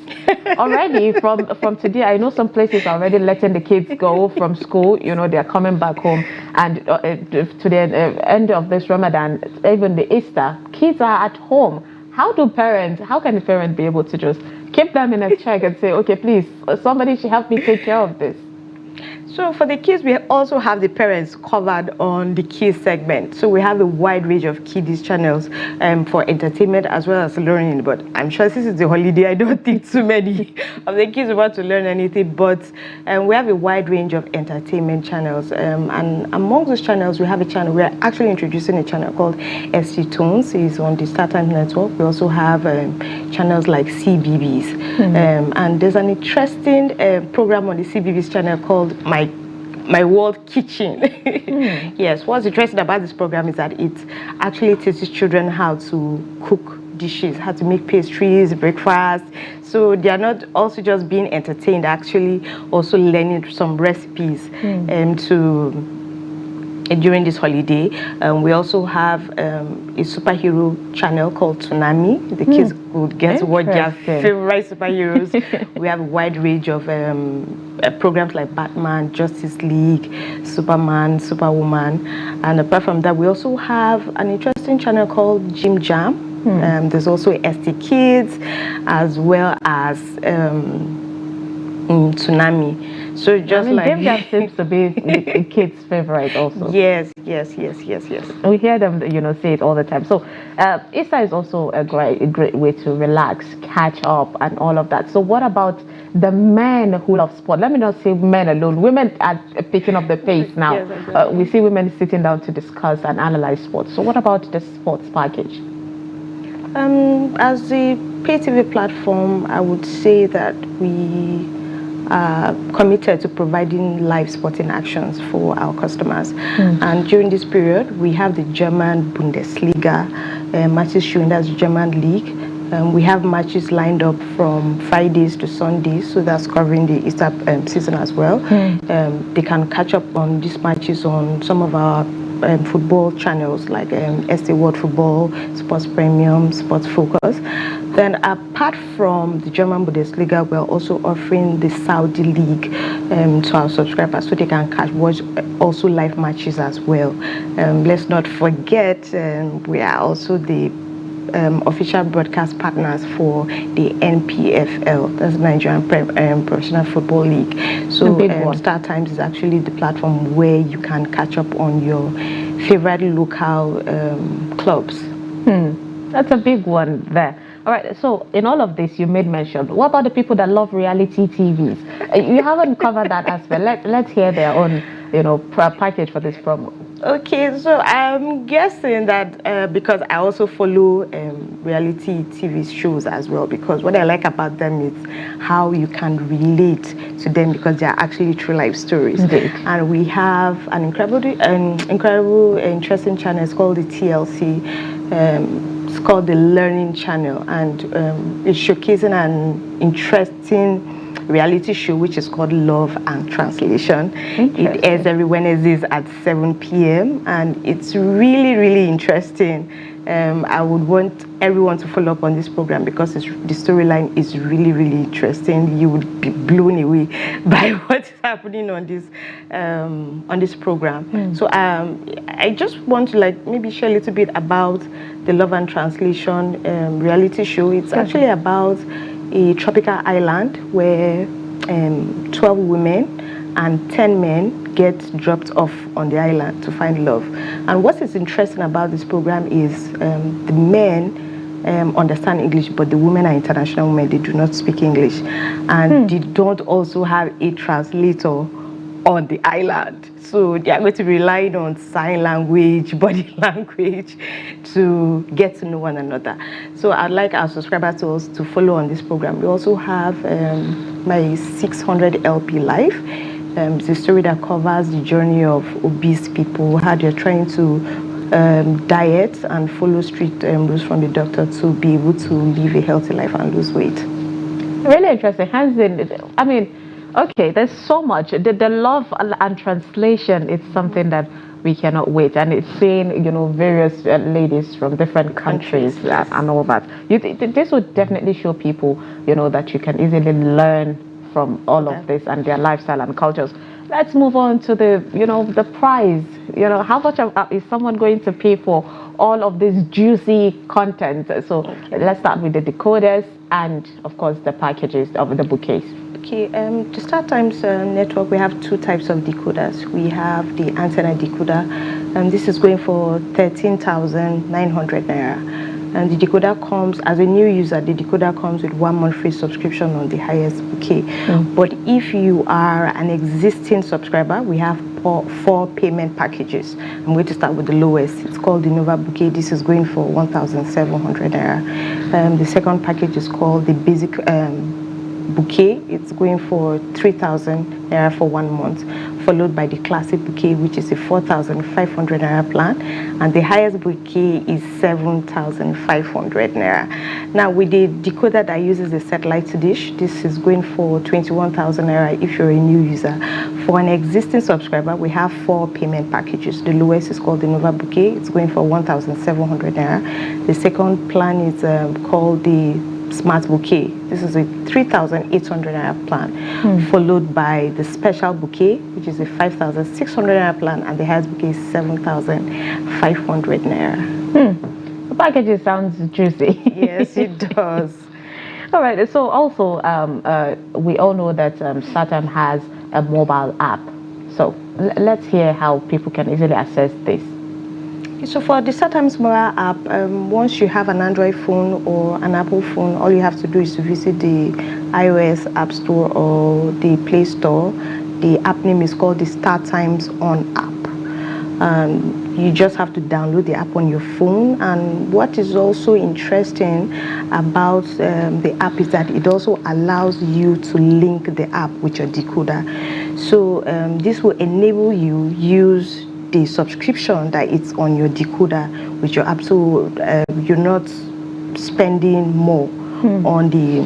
Speaker 1: Already from today, I know some places are already letting the kids go from school. They're coming back home, and to the end of this Ramadan, even the Easter, kids are at home. How can the parent be able to just keep them in a check and say, okay, please, somebody should help me take care of this?
Speaker 9: So for the kids, we also have the parents covered on the kids segment. So we have a wide range of kiddies channels for entertainment as well as learning. But I'm sure since it's the holiday, I don't think too many of the kids want to learn anything. But we have a wide range of entertainment channels. And among those channels, we have a channel. We're actually introducing a channel called SC Tones. It's on the StarTimes network. We also have channels like CBBS. And there's an interesting program on the CBBS channel called My World Kitchen. Yes, what's interesting about this program is that it actually teaches children how to cook dishes, how to make pastries, breakfast. So they are not also just being entertained, actually also learning some recipes during this holiday. We also have a superhero channel called Tsunami. The kids could get to watch their favorite superheroes. We have a wide range of programs like Batman, Justice League, Superman, Superwoman. And apart from that, we also have an interesting channel called Jim Jam. There's also ST Kids, as well as Tsunami. So just
Speaker 1: Jim Jam seems to be the kids' favorite also.
Speaker 9: Yes.
Speaker 1: We hear them, say it all the time. So Easter is also a great way to relax, catch up, and all of that. So what about the men who love sport. Let me not say men alone. Women are picking up the pace now.
Speaker 9: Yes, exactly.
Speaker 1: We see women sitting down to discuss and analyze sports. So what about the sports package?
Speaker 9: As a pay TV platform, I would say that we are committed to providing live sporting actions for our customers. And during this period, we have the German Bundesliga matches showing, that's the German league. We have matches lined up from Fridays to Sundays, so that's covering the Easter season as well. They can catch up on these matches on some of our football channels like ST World Football, Sports Premium, Sports Focus. Then apart from the German Bundesliga, we're also offering the Saudi League to our subscribers so they can watch also live matches as well. Let's not forget we are also the official broadcast partners for the NPFL, that's Nigerian Professional Football League. So Star Times is actually the platform where you can catch up on your favorite local clubs.
Speaker 1: That's a big one there. All right, so in all of this, you made mention. What about the people that love reality TVs? You haven't covered that aspect. Let's hear their own, package for this promo.
Speaker 9: Okay, so I'm guessing that because I also follow reality TV shows as well, because what I like about them is how you can relate to them because they are actually true life stories.
Speaker 1: Indeed.
Speaker 9: And we have an incredible, interesting channel. It's called the TLC. It's called the Learning Channel, and it's showcasing an interesting reality show which is called Love and Translation. It airs every Wednesdays at 7 p.m. and it's really, really interesting. I would want everyone to follow up on this program because the storyline is really, really interesting. You would be blown away by what's happening on this program. So I just want to maybe share a little bit about the Love and Translation reality show. It's actually about a tropical island where 12 women and 10 men get dropped off on the island to find love. And what is interesting about this program is the men understand English, but the women are international women. They do not speak English. And they don't also have a translator on the island. So they are going to be relying on sign language, body language to get to know one another. So I'd like our subscribers to follow on this program. We also have my 600 LP Life. It's a story that covers the journey of obese people, how they're trying to diet and follow strict rules from the doctor to be able to live a healthy life and lose weight.
Speaker 1: Really interesting. Hands in, I mean, okay, there's so much. The Love and Translation is something that we cannot wait. And it's seeing, various ladies from different countries and all that. This would definitely show people, that you can easily learn from all of this and their lifestyle and cultures. Let's move on to the, the prize. How much is someone going to pay for all of this juicy content? So let's start with the decoders and, of course, the packages of the bouquets.
Speaker 9: Okay, to Star Times network, we have two types of decoders. We have the antenna decoder, and this is going for 13,900 naira. And the decoder comes, as a new user, the decoder comes with 1 month free subscription on the highest bouquet. But if you are an existing subscriber, we have four payment packages. I'm going to start with the lowest. It's called the Nova Bouquet. This is going for 1,700 naira. The second package is called the Basic Bouquet. It's going for 3,000 naira for 1 month, followed by the Classic Bouquet, which is a 4,500 naira plan, and the highest bouquet is 7,500 naira. Now, with the decoder that uses the satellite dish, this is going for 21,000 naira if you're a new user. For an existing subscriber, we have 4 payment packages. The lowest is called the Nova Bouquet. It's going for 1,700 naira. The second plan is called the Smart Bouquet. This is a 3,800 naira plan, followed by the Special Bouquet, which is a 5,600 naira plan, and the highest bouquet is 7,500 naira.
Speaker 1: The package sounds juicy.
Speaker 9: Yes, it does.
Speaker 1: All right. So also, we all know that StarTime has a mobile app. So let's hear how people can easily access this.
Speaker 9: So for the StarTimes mobile app, once you have an Android phone or an Apple phone, all you have to do is to visit the iOS App Store or the Play Store. The app name is called the Star Times On app. You just have to download the app on your phone. And what is also interesting about the app is that it also allows you to link the app with your decoder. So this will enable you use the subscription that it's on your decoder with your app, so you're not spending more on the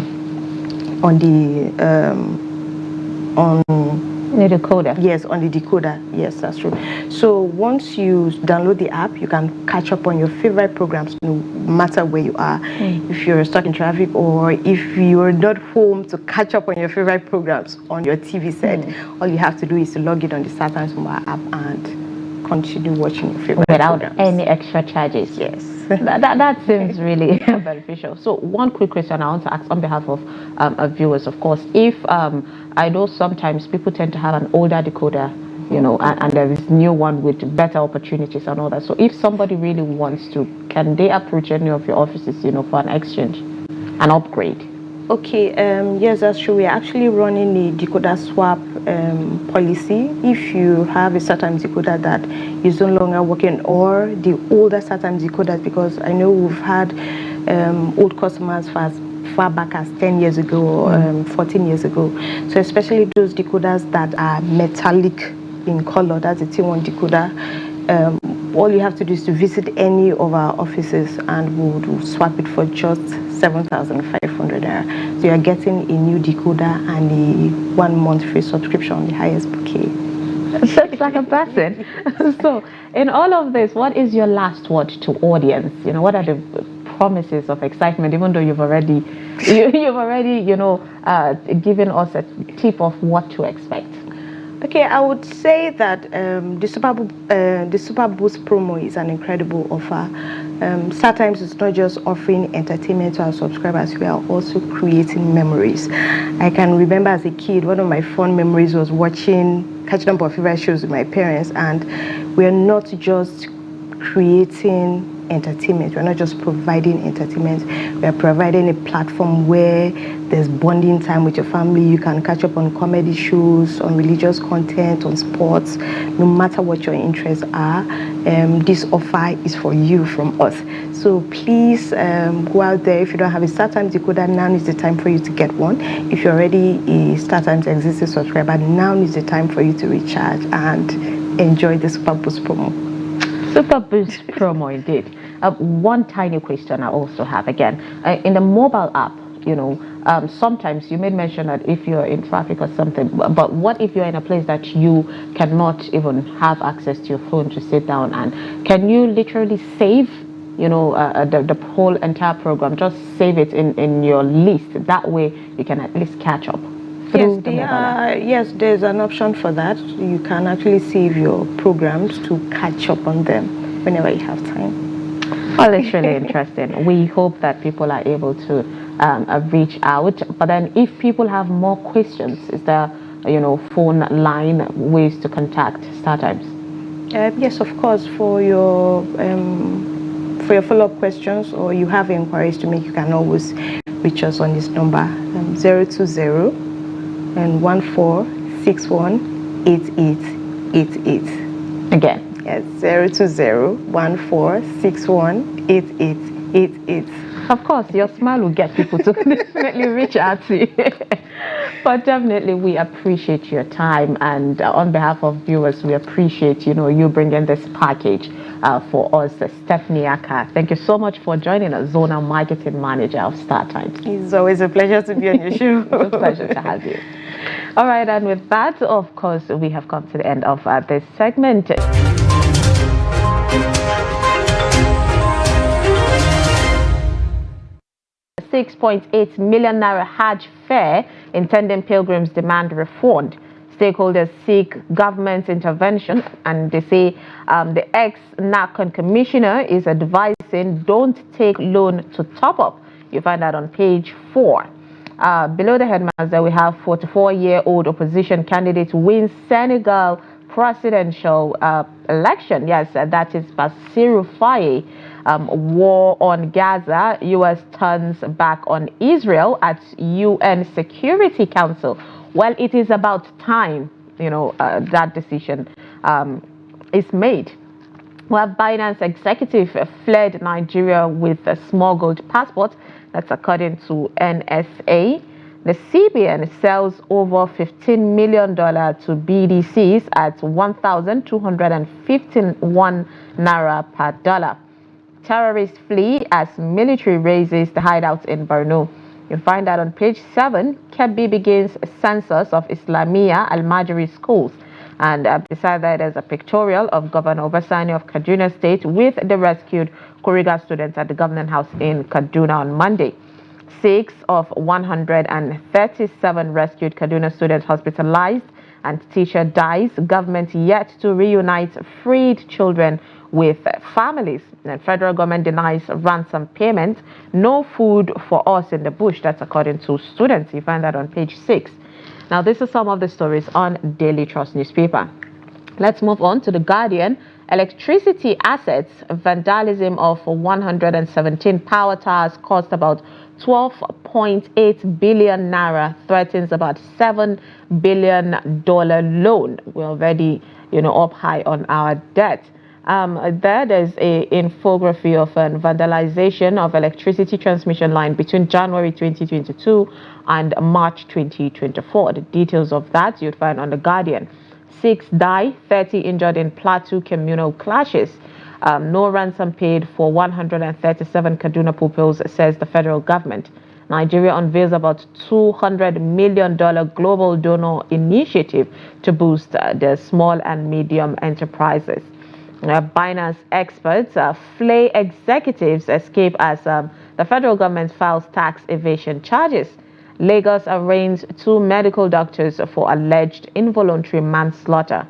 Speaker 1: decoder.
Speaker 9: Yes, on the decoder. Yes, that's true. So once you download the app, you can catch up on your favorite programs no matter where you are. If you're stuck in traffic or if you're not home to catch up on your favorite programs on your TV set, all you have to do is to log in on the StarTimes mobile app and continue watching your favorite
Speaker 1: without
Speaker 9: programs.
Speaker 1: any extra charges.
Speaker 9: Yes.
Speaker 1: that seems really beneficial. So one quick question I want to ask on behalf of viewers, of course. If I know sometimes people tend to have an older decoder, you know, and there is new one with better opportunities and all that. So if somebody really wants to, can they approach any of your offices, you know, for an exchange, an upgrade?
Speaker 9: Okay, yes, that's true. We're actually running a decoder swap policy. If you have a StarTimes decoder that is no longer working, or the older StarTimes decoders, because I know we've had old customers for as far back as 10 years ago or 14 years ago. So especially those decoders that are metallic in color, that's a T1 decoder. All you have to do is to visit any of our offices and we'll swap it for just 7,500 naira. So you're getting a new decoder and a 1 month free subscription on the highest bouquet.
Speaker 1: That's like a blessing. So in all of this, what is your last word to audience? You know, what are the promises of excitement, even though you've already you know, given us a tip of what to expect?
Speaker 9: Okay, I would say that the Super Boost promo is an incredible offer. StarTimes is not just offering entertainment to our subscribers, we are also creating memories. I can remember as a kid, one of my fond memories was catching up on favorite shows with my parents, and we're not just creating entertainment, we're not just providing entertainment, we're providing a platform where there's bonding time with your family. You can catch up on comedy shows, on religious content, on sports, no matter what your interests are. This offer is for you from us. So please go out there. If you don't have a StarTimes decoder, now is the time for you to get one. If you're already a StarTimes existing subscriber, now is the time for you to recharge and enjoy the Super Boost promo.
Speaker 1: Super Boost promo indeed. One tiny question I also have, again, in the mobile app, you know, sometimes you made mention that if you're in traffic or something, but what if you're in a place that you cannot even have access to your phone to sit down, and can you literally save, you know, the whole entire program, just save it in your list? That way you can at least catch up.
Speaker 9: Yes, there's an option for that. You can actually save your programs to catch up on them whenever you have time.
Speaker 1: Well, it's really interesting. We hope that people are able to reach out. But then if people have more questions, is there, you know, phone line ways to contact StarTimes?
Speaker 9: Yes, of course. For your follow-up questions, or you have inquiries to make, you can always reach us on this number, 020 and 14618888.
Speaker 1: Again.
Speaker 9: Yes, 020-1461-8888.
Speaker 1: Of course, your smile will get people to definitely reach out to you. But definitely, we appreciate your time, and on behalf of viewers, we appreciate, you know, you bringing this package for us. Stephanie Aka, thank you so much for joining us, Zonal Marketing Manager of StarTimes.
Speaker 9: It's always a pleasure to be on your show.
Speaker 1: It's a pleasure to have you. All right, and with that, of course, we have come to the end of this segment. 6.8 million naira Hajj fare intending pilgrims demand refund. Stakeholders seek government intervention, and they say the ex-NACON commissioner is advising don't take loan to top up. You find that on page 4. Below the headlines there we have 44-year-old opposition candidate wins Senegal presidential election. Yes, that is Bassirou Faye. War on Gaza, U.S. turns back on Israel at UN Security Council. Well, it is about time, that decision is made. Well, Binance executive fled Nigeria with a smuggled passport. That's according to NSA. The CBN sells over $15 million to BDCs at 1,251 naira per dollar. Terrorists flee as military raises the hideouts in Borno. You'll find that on page 7. Kebbi begins census of Islamia Al-Majri schools. And beside that, there's a pictorial of Governor Obasani of Kaduna State with the rescued Kuriga students at the Government House in Kaduna on Monday. 6 of 137 rescued Kaduna students hospitalized and teacher dies. Government yet to reunite freed children with families. And federal government denies ransom payment. No food for us in the bush. That's according to students. You find that on page 6. Now, this is some of the stories on Daily Trust newspaper. Let's move on to The Guardian. Electricity assets, vandalism of 117 power towers cost about 12.8 billion naira, threatens about $7 billion loan. We're already, up high on our debt. There's a infography of vandalization of electricity transmission line between January 2022 and March 2024. The details of that you'd find on The Guardian. 6 die, 30 injured in Plateau communal clashes. No ransom paid for 137 Kaduna pupils, says the federal government. Nigeria unveils about $200 million global donor initiative to boost the small and medium enterprises. Binance experts flay executives escape as the federal government files tax evasion charges. Lagos arraigns 2 medical doctors for alleged involuntary manslaughter.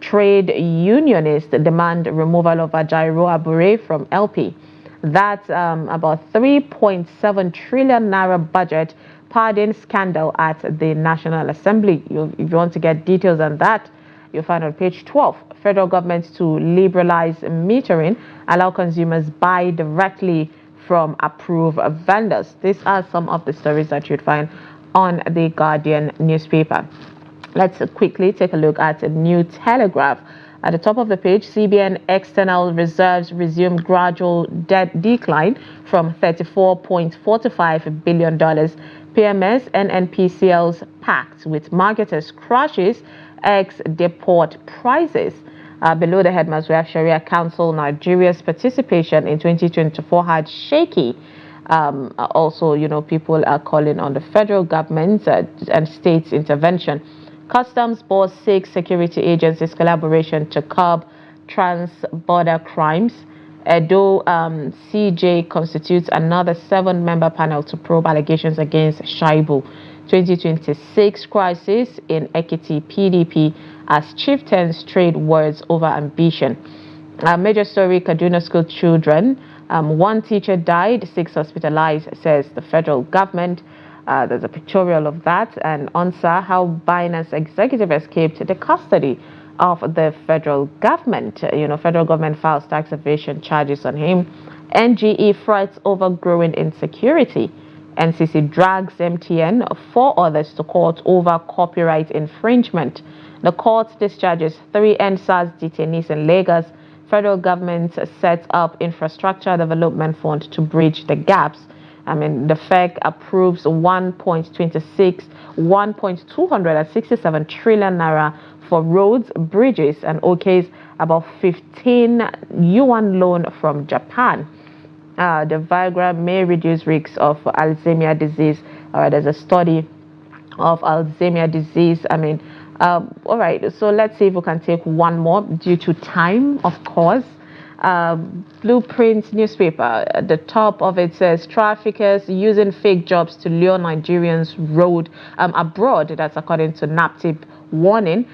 Speaker 1: Trade unionists demand removal of Ajaero Abure from LP. That's about 3.7 trillion naira budget pardon scandal at the National Assembly. If you want to get details on that, you'll find on page 12. Federal government to liberalize metering, allow consumers buy directly from approved vendors. These are some of the stories that you'd find on the Guardian newspaper. Let's quickly take a look at a New Telegraph. At the top of the page, CBN external reserves resume gradual debt decline from $34.45 billion. PMS and NPCL's pact with marketers crushes ex-deport prices. Below the headlines, we have Sharia Council. Nigeria's participation in 2024 had shaky. Also, people are calling on the federal government and states intervention. Customs board seeks security agencies' collaboration to curb trans-border crimes. Edo CJ constitutes another 7-member panel to probe allegations against Shaibu. 2026 crisis in Ekiti PDP as chieftains trade words over ambition. Major story, Kaduna school children. 1 teacher died, 6 hospitalized, says the federal government. There's a pictorial of that. And answer how Binance executive escaped the custody of the federal government. Federal government files tax evasion charges on him. NGE frets over growing insecurity. NCC drags MTN, 4 others to court over copyright infringement. The court discharges 3 NSAS detainees in Lagos. Federal government sets up infrastructure development fund to bridge the gaps. The FEC approves 1.267 trillion naira for roads, bridges, and okays about 15 yuan loan from Japan. The Viagra may reduce risks of Alzheimer's disease. There's a study of Alzheimer's disease. All right, so let's see if we can take one more due to time, of course. Blueprint newspaper, at the top of it says traffickers using fake jobs to lure Nigerians abroad. That's according to NAPTIP warning.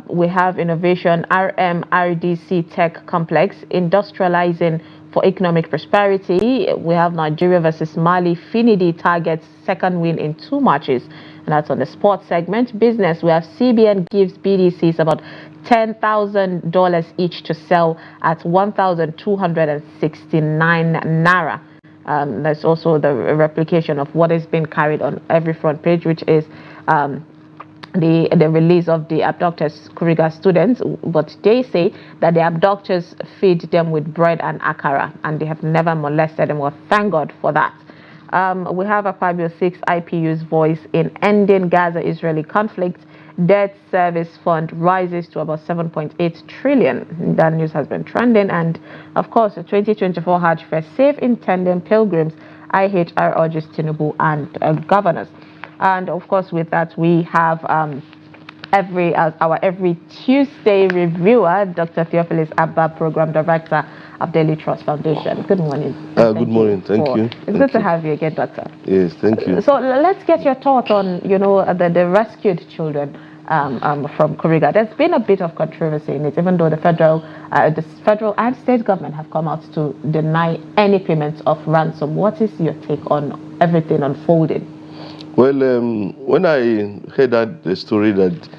Speaker 1: We have innovation, RDC Tech Complex, industrializing for economic prosperity. We have Nigeria versus Mali. Finidi targets second win in 2 matches. And that's on the sports segment. Business, we have CBN gives BDCs about $10,000 each to sell at 1,269 naira. There's also the replication of what is being carried on every front page, which is the release of the abductors, Kuriga students. But they say that the abductors feed them with bread and akara, and they have never molested them. Well, thank God for that. We have a Fabio 6 IPU's voice in ending Gaza-Israeli conflict. Debt service fund rises to about 7.8 trillion. That news has been trending. And of course, the 2024 Hajj Fair, safe intending pilgrims. IHR urges Tinubu and governors. And of course, with that, we have our every Tuesday reviewer, Dr. Theophilus Abba, Program Director of Daily Trust Foundation. Good morning.
Speaker 10: Good morning. Thank you.
Speaker 1: It's good to have you again, Doctor.
Speaker 10: Yes, thank you.
Speaker 1: So let's get your thought on, the rescued children from Kuriga. There's been a bit of controversy in it, even though the federal and state government have come out to deny any payments of ransom. What is your take on everything unfolding?
Speaker 10: Well, when I heard the story that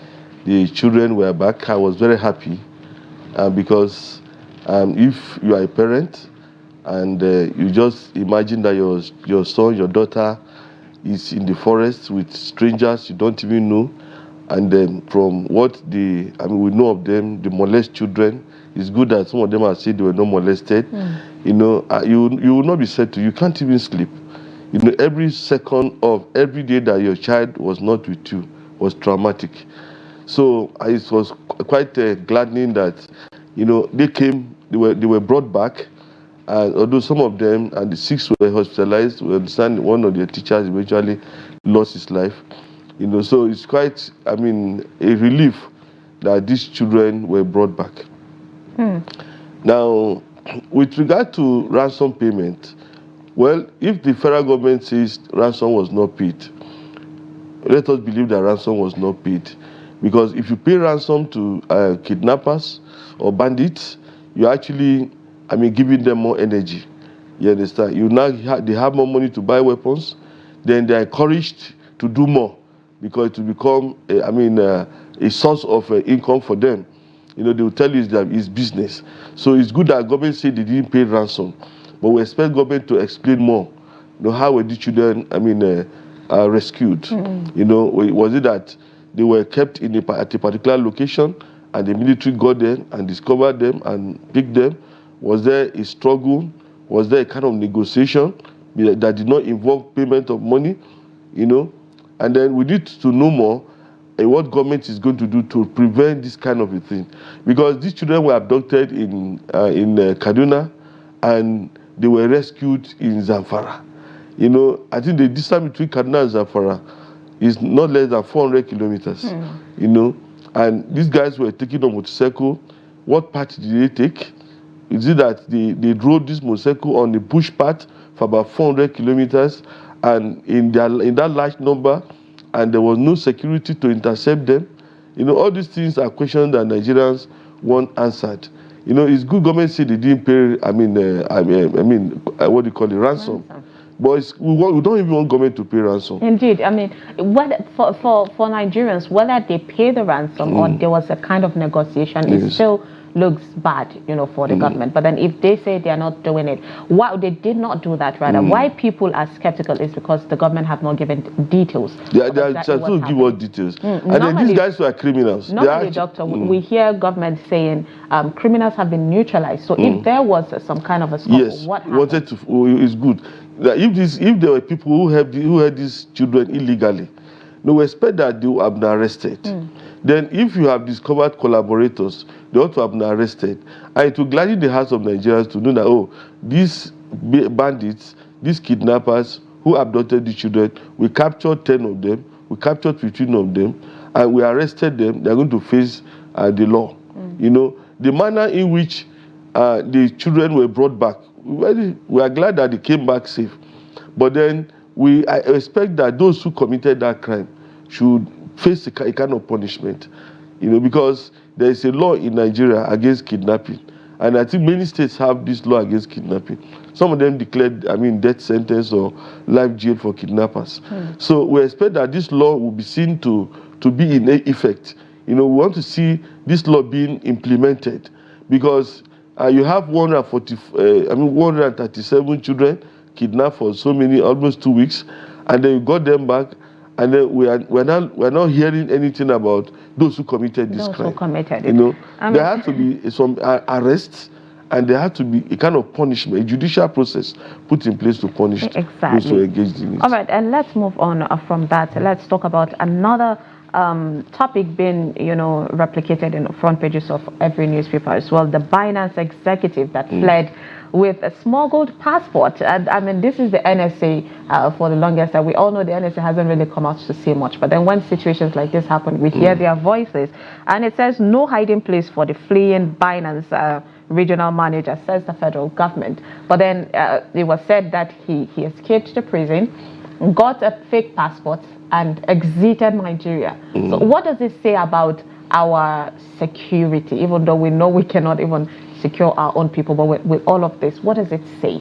Speaker 10: the children were back, I was very happy because if you are a parent and you just imagine that your son, your daughter is in the forest with strangers you don't even know, and then from what we know of them, they molest children. It's good that some of them have said they were not molested. You will not be said to. You can't even sleep. Every second of every day that your child was not with you was traumatic. So it was quite gladdening that, they came, they were brought back, and although some of them and the 6 were hospitalized, we understand one of their teachers eventually lost his life. So it's quite, a relief that these children were brought back. Now, with regard to ransom payment, well, if the federal government says ransom was not paid, let us believe that ransom was not paid. Because if you pay ransom to kidnappers or bandits, you're actually, giving them more energy. You understand? They have more money to buy weapons, then they're encouraged to do more because it will become, a source of income for them. They will tell you that it's business. So it's good that government said they didn't pay ransom. But we expect government to explain more. How were the children, rescued? Was it that they were kept at a particular location and the military got there and discovered them and picked them? Was there a struggle? Was there a kind of negotiation that did not involve payment of money? And then we need to know more what government is going to do to prevent this kind of a thing. Because these children were abducted in Kaduna and they were rescued in Zamfara. I think the distance between Kaduna and Zamfara is not less than 400 kilometers. And these guys were taking a motorcycle. What path did they take? Is it that they rode this motorcycle on the bush path for about 400 kilometers and in that large number, and there was no security to intercept them? All these things are questions that Nigerians want answered. It's good government say they didn't pay, what do you call it, ransom. But we don't even want government to pay ransom.
Speaker 1: Indeed. Whether, for Nigerians, whether they pay the ransom or there was a kind of negotiation, it still looks bad, for the government. But then if they say they are not doing it, why they did not do that rather? Why people are skeptical is because the government have not given details.
Speaker 10: They are exactly to give us details. And then these guys were criminals.
Speaker 1: Normally, Doctor, we hear government saying criminals have been neutralized. So if there was some kind of a scuffle, what happened?
Speaker 10: It's good. If there were people who had these children illegally, we expect that they will have been arrested. Then if you have discovered collaborators, they ought to have been arrested. And it will gladden the hearts of Nigerians to know that, these bandits, these kidnappers who abducted the children, we captured 10 of them, we captured 15 of them, and we arrested them. They're going to face the law. The manner in which the children were brought back, we are glad that they came back safe. But then I expect that those who committed that crime should face a kind of punishment, because there is a law in Nigeria against kidnapping, and I think many states have this law against kidnapping. Some of them declared, death sentence or life jail for kidnappers. So we expect that this law will be seen to be in effect. We want to see this law being implemented, because you have 137 children kidnapped for almost 2 weeks, and then you got them back, and then we're not hearing anything about those who committed this crime.
Speaker 1: Who committed
Speaker 10: it. There has to be some arrests, and there has to be a kind of punishment, a judicial process put in place to punish those who engaged in it.
Speaker 1: All right, and let's move on from that. Let's talk about another topic being, replicated in the front pages of every newspaper as well. The Binance executive that fled with a smuggled passport. And this is the NSA for the longest time. We all know the NSA hasn't really come out to say much. But then when situations like this happen, we hear their voices. And it says no hiding place for the fleeing Binance regional manager, says the federal government. But then it was said that he escaped the prison, got a fake passport, and exited Nigeria. So what does it say about our security, even though we know we cannot even secure our own people, but with all of this, what does it say?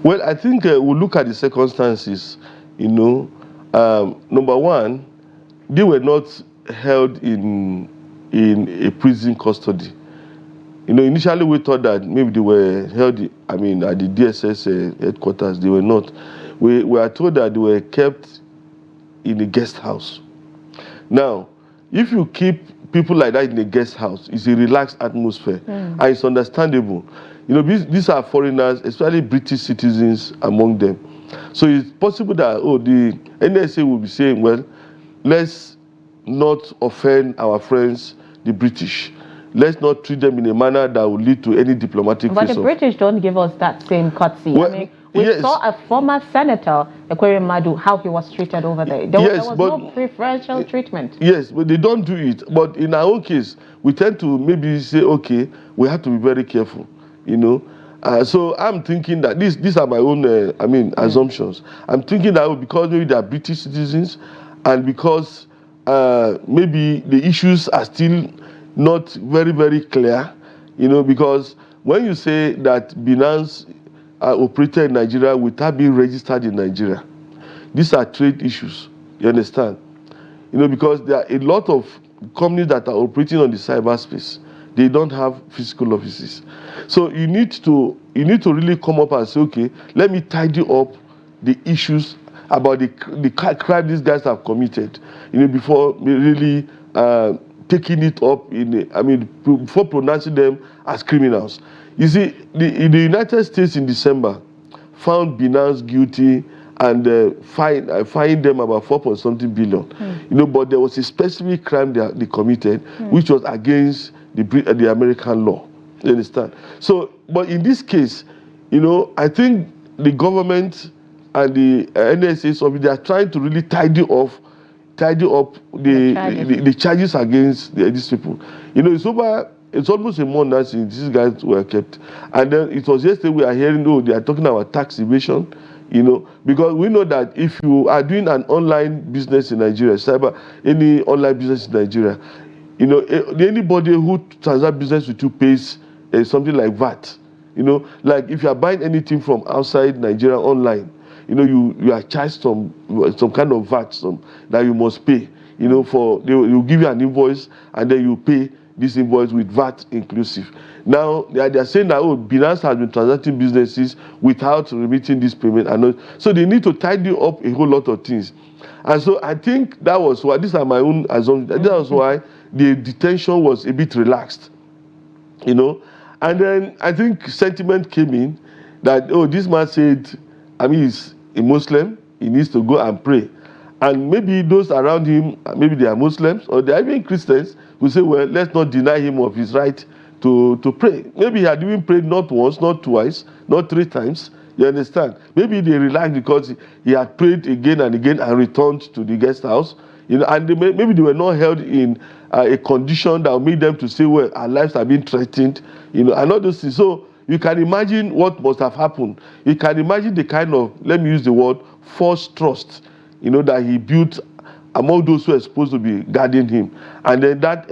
Speaker 10: Well, I think we'll look at the circumstances. Number one, they were not held in a prison custody. Initially we thought that maybe they were held, at the DSS headquarters. They were not. We are told that they were kept in a guest house. Now, if you keep people like that in a guest house, it's a relaxed atmosphere, and it's understandable. These are foreigners, especially British citizens among them. So it's possible that the NSA will be saying, well, let's not offend our friends, the British. Let's not treat them in a manner that will lead to any diplomatic.
Speaker 1: But the British don't give us that same courtesy.
Speaker 10: Well,
Speaker 1: we saw a former senator, Ekwere Madu, how he was treated over there. There was no preferential treatment.
Speaker 10: Yes, but they don't do it. But in our own case, we tend to maybe say, okay, we have to be very careful, So I'm thinking that these are my own, assumptions. I'm thinking that because maybe they are British citizens, and because maybe the issues are still not very, very clear, because when you say that Binance operated in Nigeria without being registered in Nigeria, these are trade issues. You understand? Because there are a lot of companies that are operating on the cyberspace. They don't have physical offices. So you need to really come up and say, okay, let me tidy up the issues about the crime these guys have committed, before really taking it up before pronouncing them as criminals. You see, the United States in December found Binance guilty and fined them about 4.something billion. But there was a specific crime they committed, which was against the American law. You understand? So, but in this case, I think the government and the NSA, so they are trying to really tidy up the charges against these people. It's almost a month now since these guys were kept. And then it was yesterday we are hearing, they are talking about tax evasion, because we know that if you are doing an online business in Nigeria, any online business in Nigeria, anybody who transacts business with you pays something like VAT. Like if you are buying anything from outside Nigeria online, you are charged some kind of VAT that you must pay. They will give you an invoice, and then you pay this invoice with VAT inclusive. Now they are saying that Binance has been transacting businesses without remitting this payment, so they need to tidy up a whole lot of things. And so I think that was why, these are my own assumptions, that was why the detention was a bit relaxed, And then I think sentiment came in that this man said, he's a Muslim, he needs to go and pray. And maybe those around him, maybe they are Muslims or they are even Christians, who say, well, let's not deny him of his right to pray. Maybe he had even prayed not once, not twice, not 3 times. You understand? Maybe they relaxed because he had prayed again and again and returned to the guest house. And maybe they were not held in a condition that made them to say, well, our lives have been threatened, and all those things. So you can imagine what must have happened. You can imagine the kind of, let me use the word, false trust, that he built among those who are supposed to be guarding him, and then that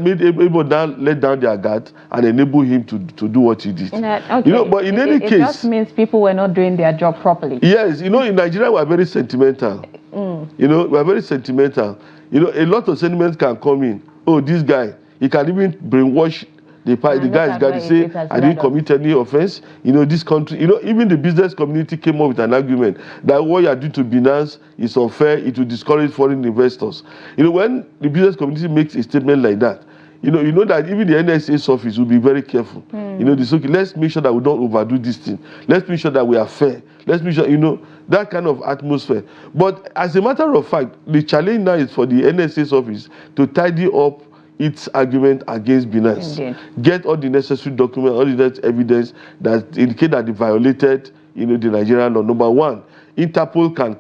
Speaker 10: made able now let down their guard and enable him to do what he did.
Speaker 1: Okay.
Speaker 10: You know, but in any case,
Speaker 1: it just means people were not doing their job properly.
Speaker 10: Yes, you know, in Nigeria we are very sentimental. You know, we are very sentimental. You know, a lot of sentiments can come in. Oh, this guy, he can even brainwash the guys got to say, I didn't commit any offense. You know, this country, you know, even the business community came up with an argument that what you are doing to Binance is unfair, it will discourage foreign investors. You know, when the business community makes a statement like that, you know that even the NSA's office will be very careful. You know, okay, let's make sure that we don't overdo this thing. Let's make sure that we are fair. Let's make sure, you know, that kind of atmosphere. But as a matter of fact, the challenge now is for the NSA's office to tidy up its argument against Binance. Indeed. Get all the necessary documents, all the necessary evidence that indicate that they violated, you know, the Nigerian law. Number one, Interpol can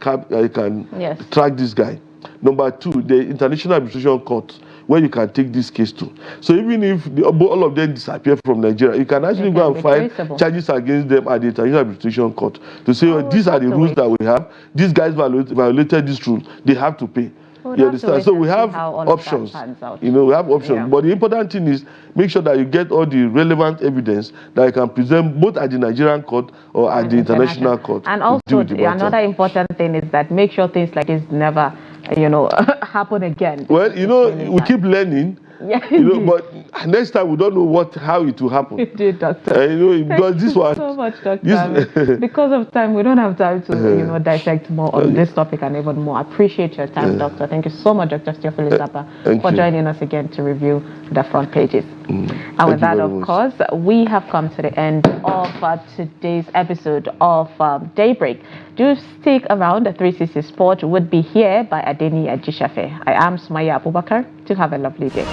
Speaker 10: track this guy. Number two, the International Arbitration Court, where you can take this case to. So even if all of them disappear from Nigeria, you can actually go and file charges against them at the International Arbitration Court to say, these are the rules that we have. These guys violated this rule. They have to pay. You understand? So we have options. You know, we have options. Yeah. But the important thing is make sure that you get all the relevant evidence that you can present both at the Nigerian court or at the international court.
Speaker 1: And also, another important thing is that make sure things like this never, you know, happen again.
Speaker 10: Well, you know, we keep learning. Yeah. You know, but next time we don't know how it will happen.
Speaker 1: Indeed, Doctor.
Speaker 10: You know, because this one.
Speaker 1: So much, Doctor. Because of time, we don't have time to, you know, dissect more on this topic and even more. I appreciate your time, Doctor. Thank you so much, Dr. Theophilus Zappa, for joining us again to review the front pages. And with that, of course, we have come to the end of today's episode of Daybreak. Do stick around. The 360 Sport would be here by Adeni Ajishafe. I am Sumaya Abubakar. Do have a lovely day.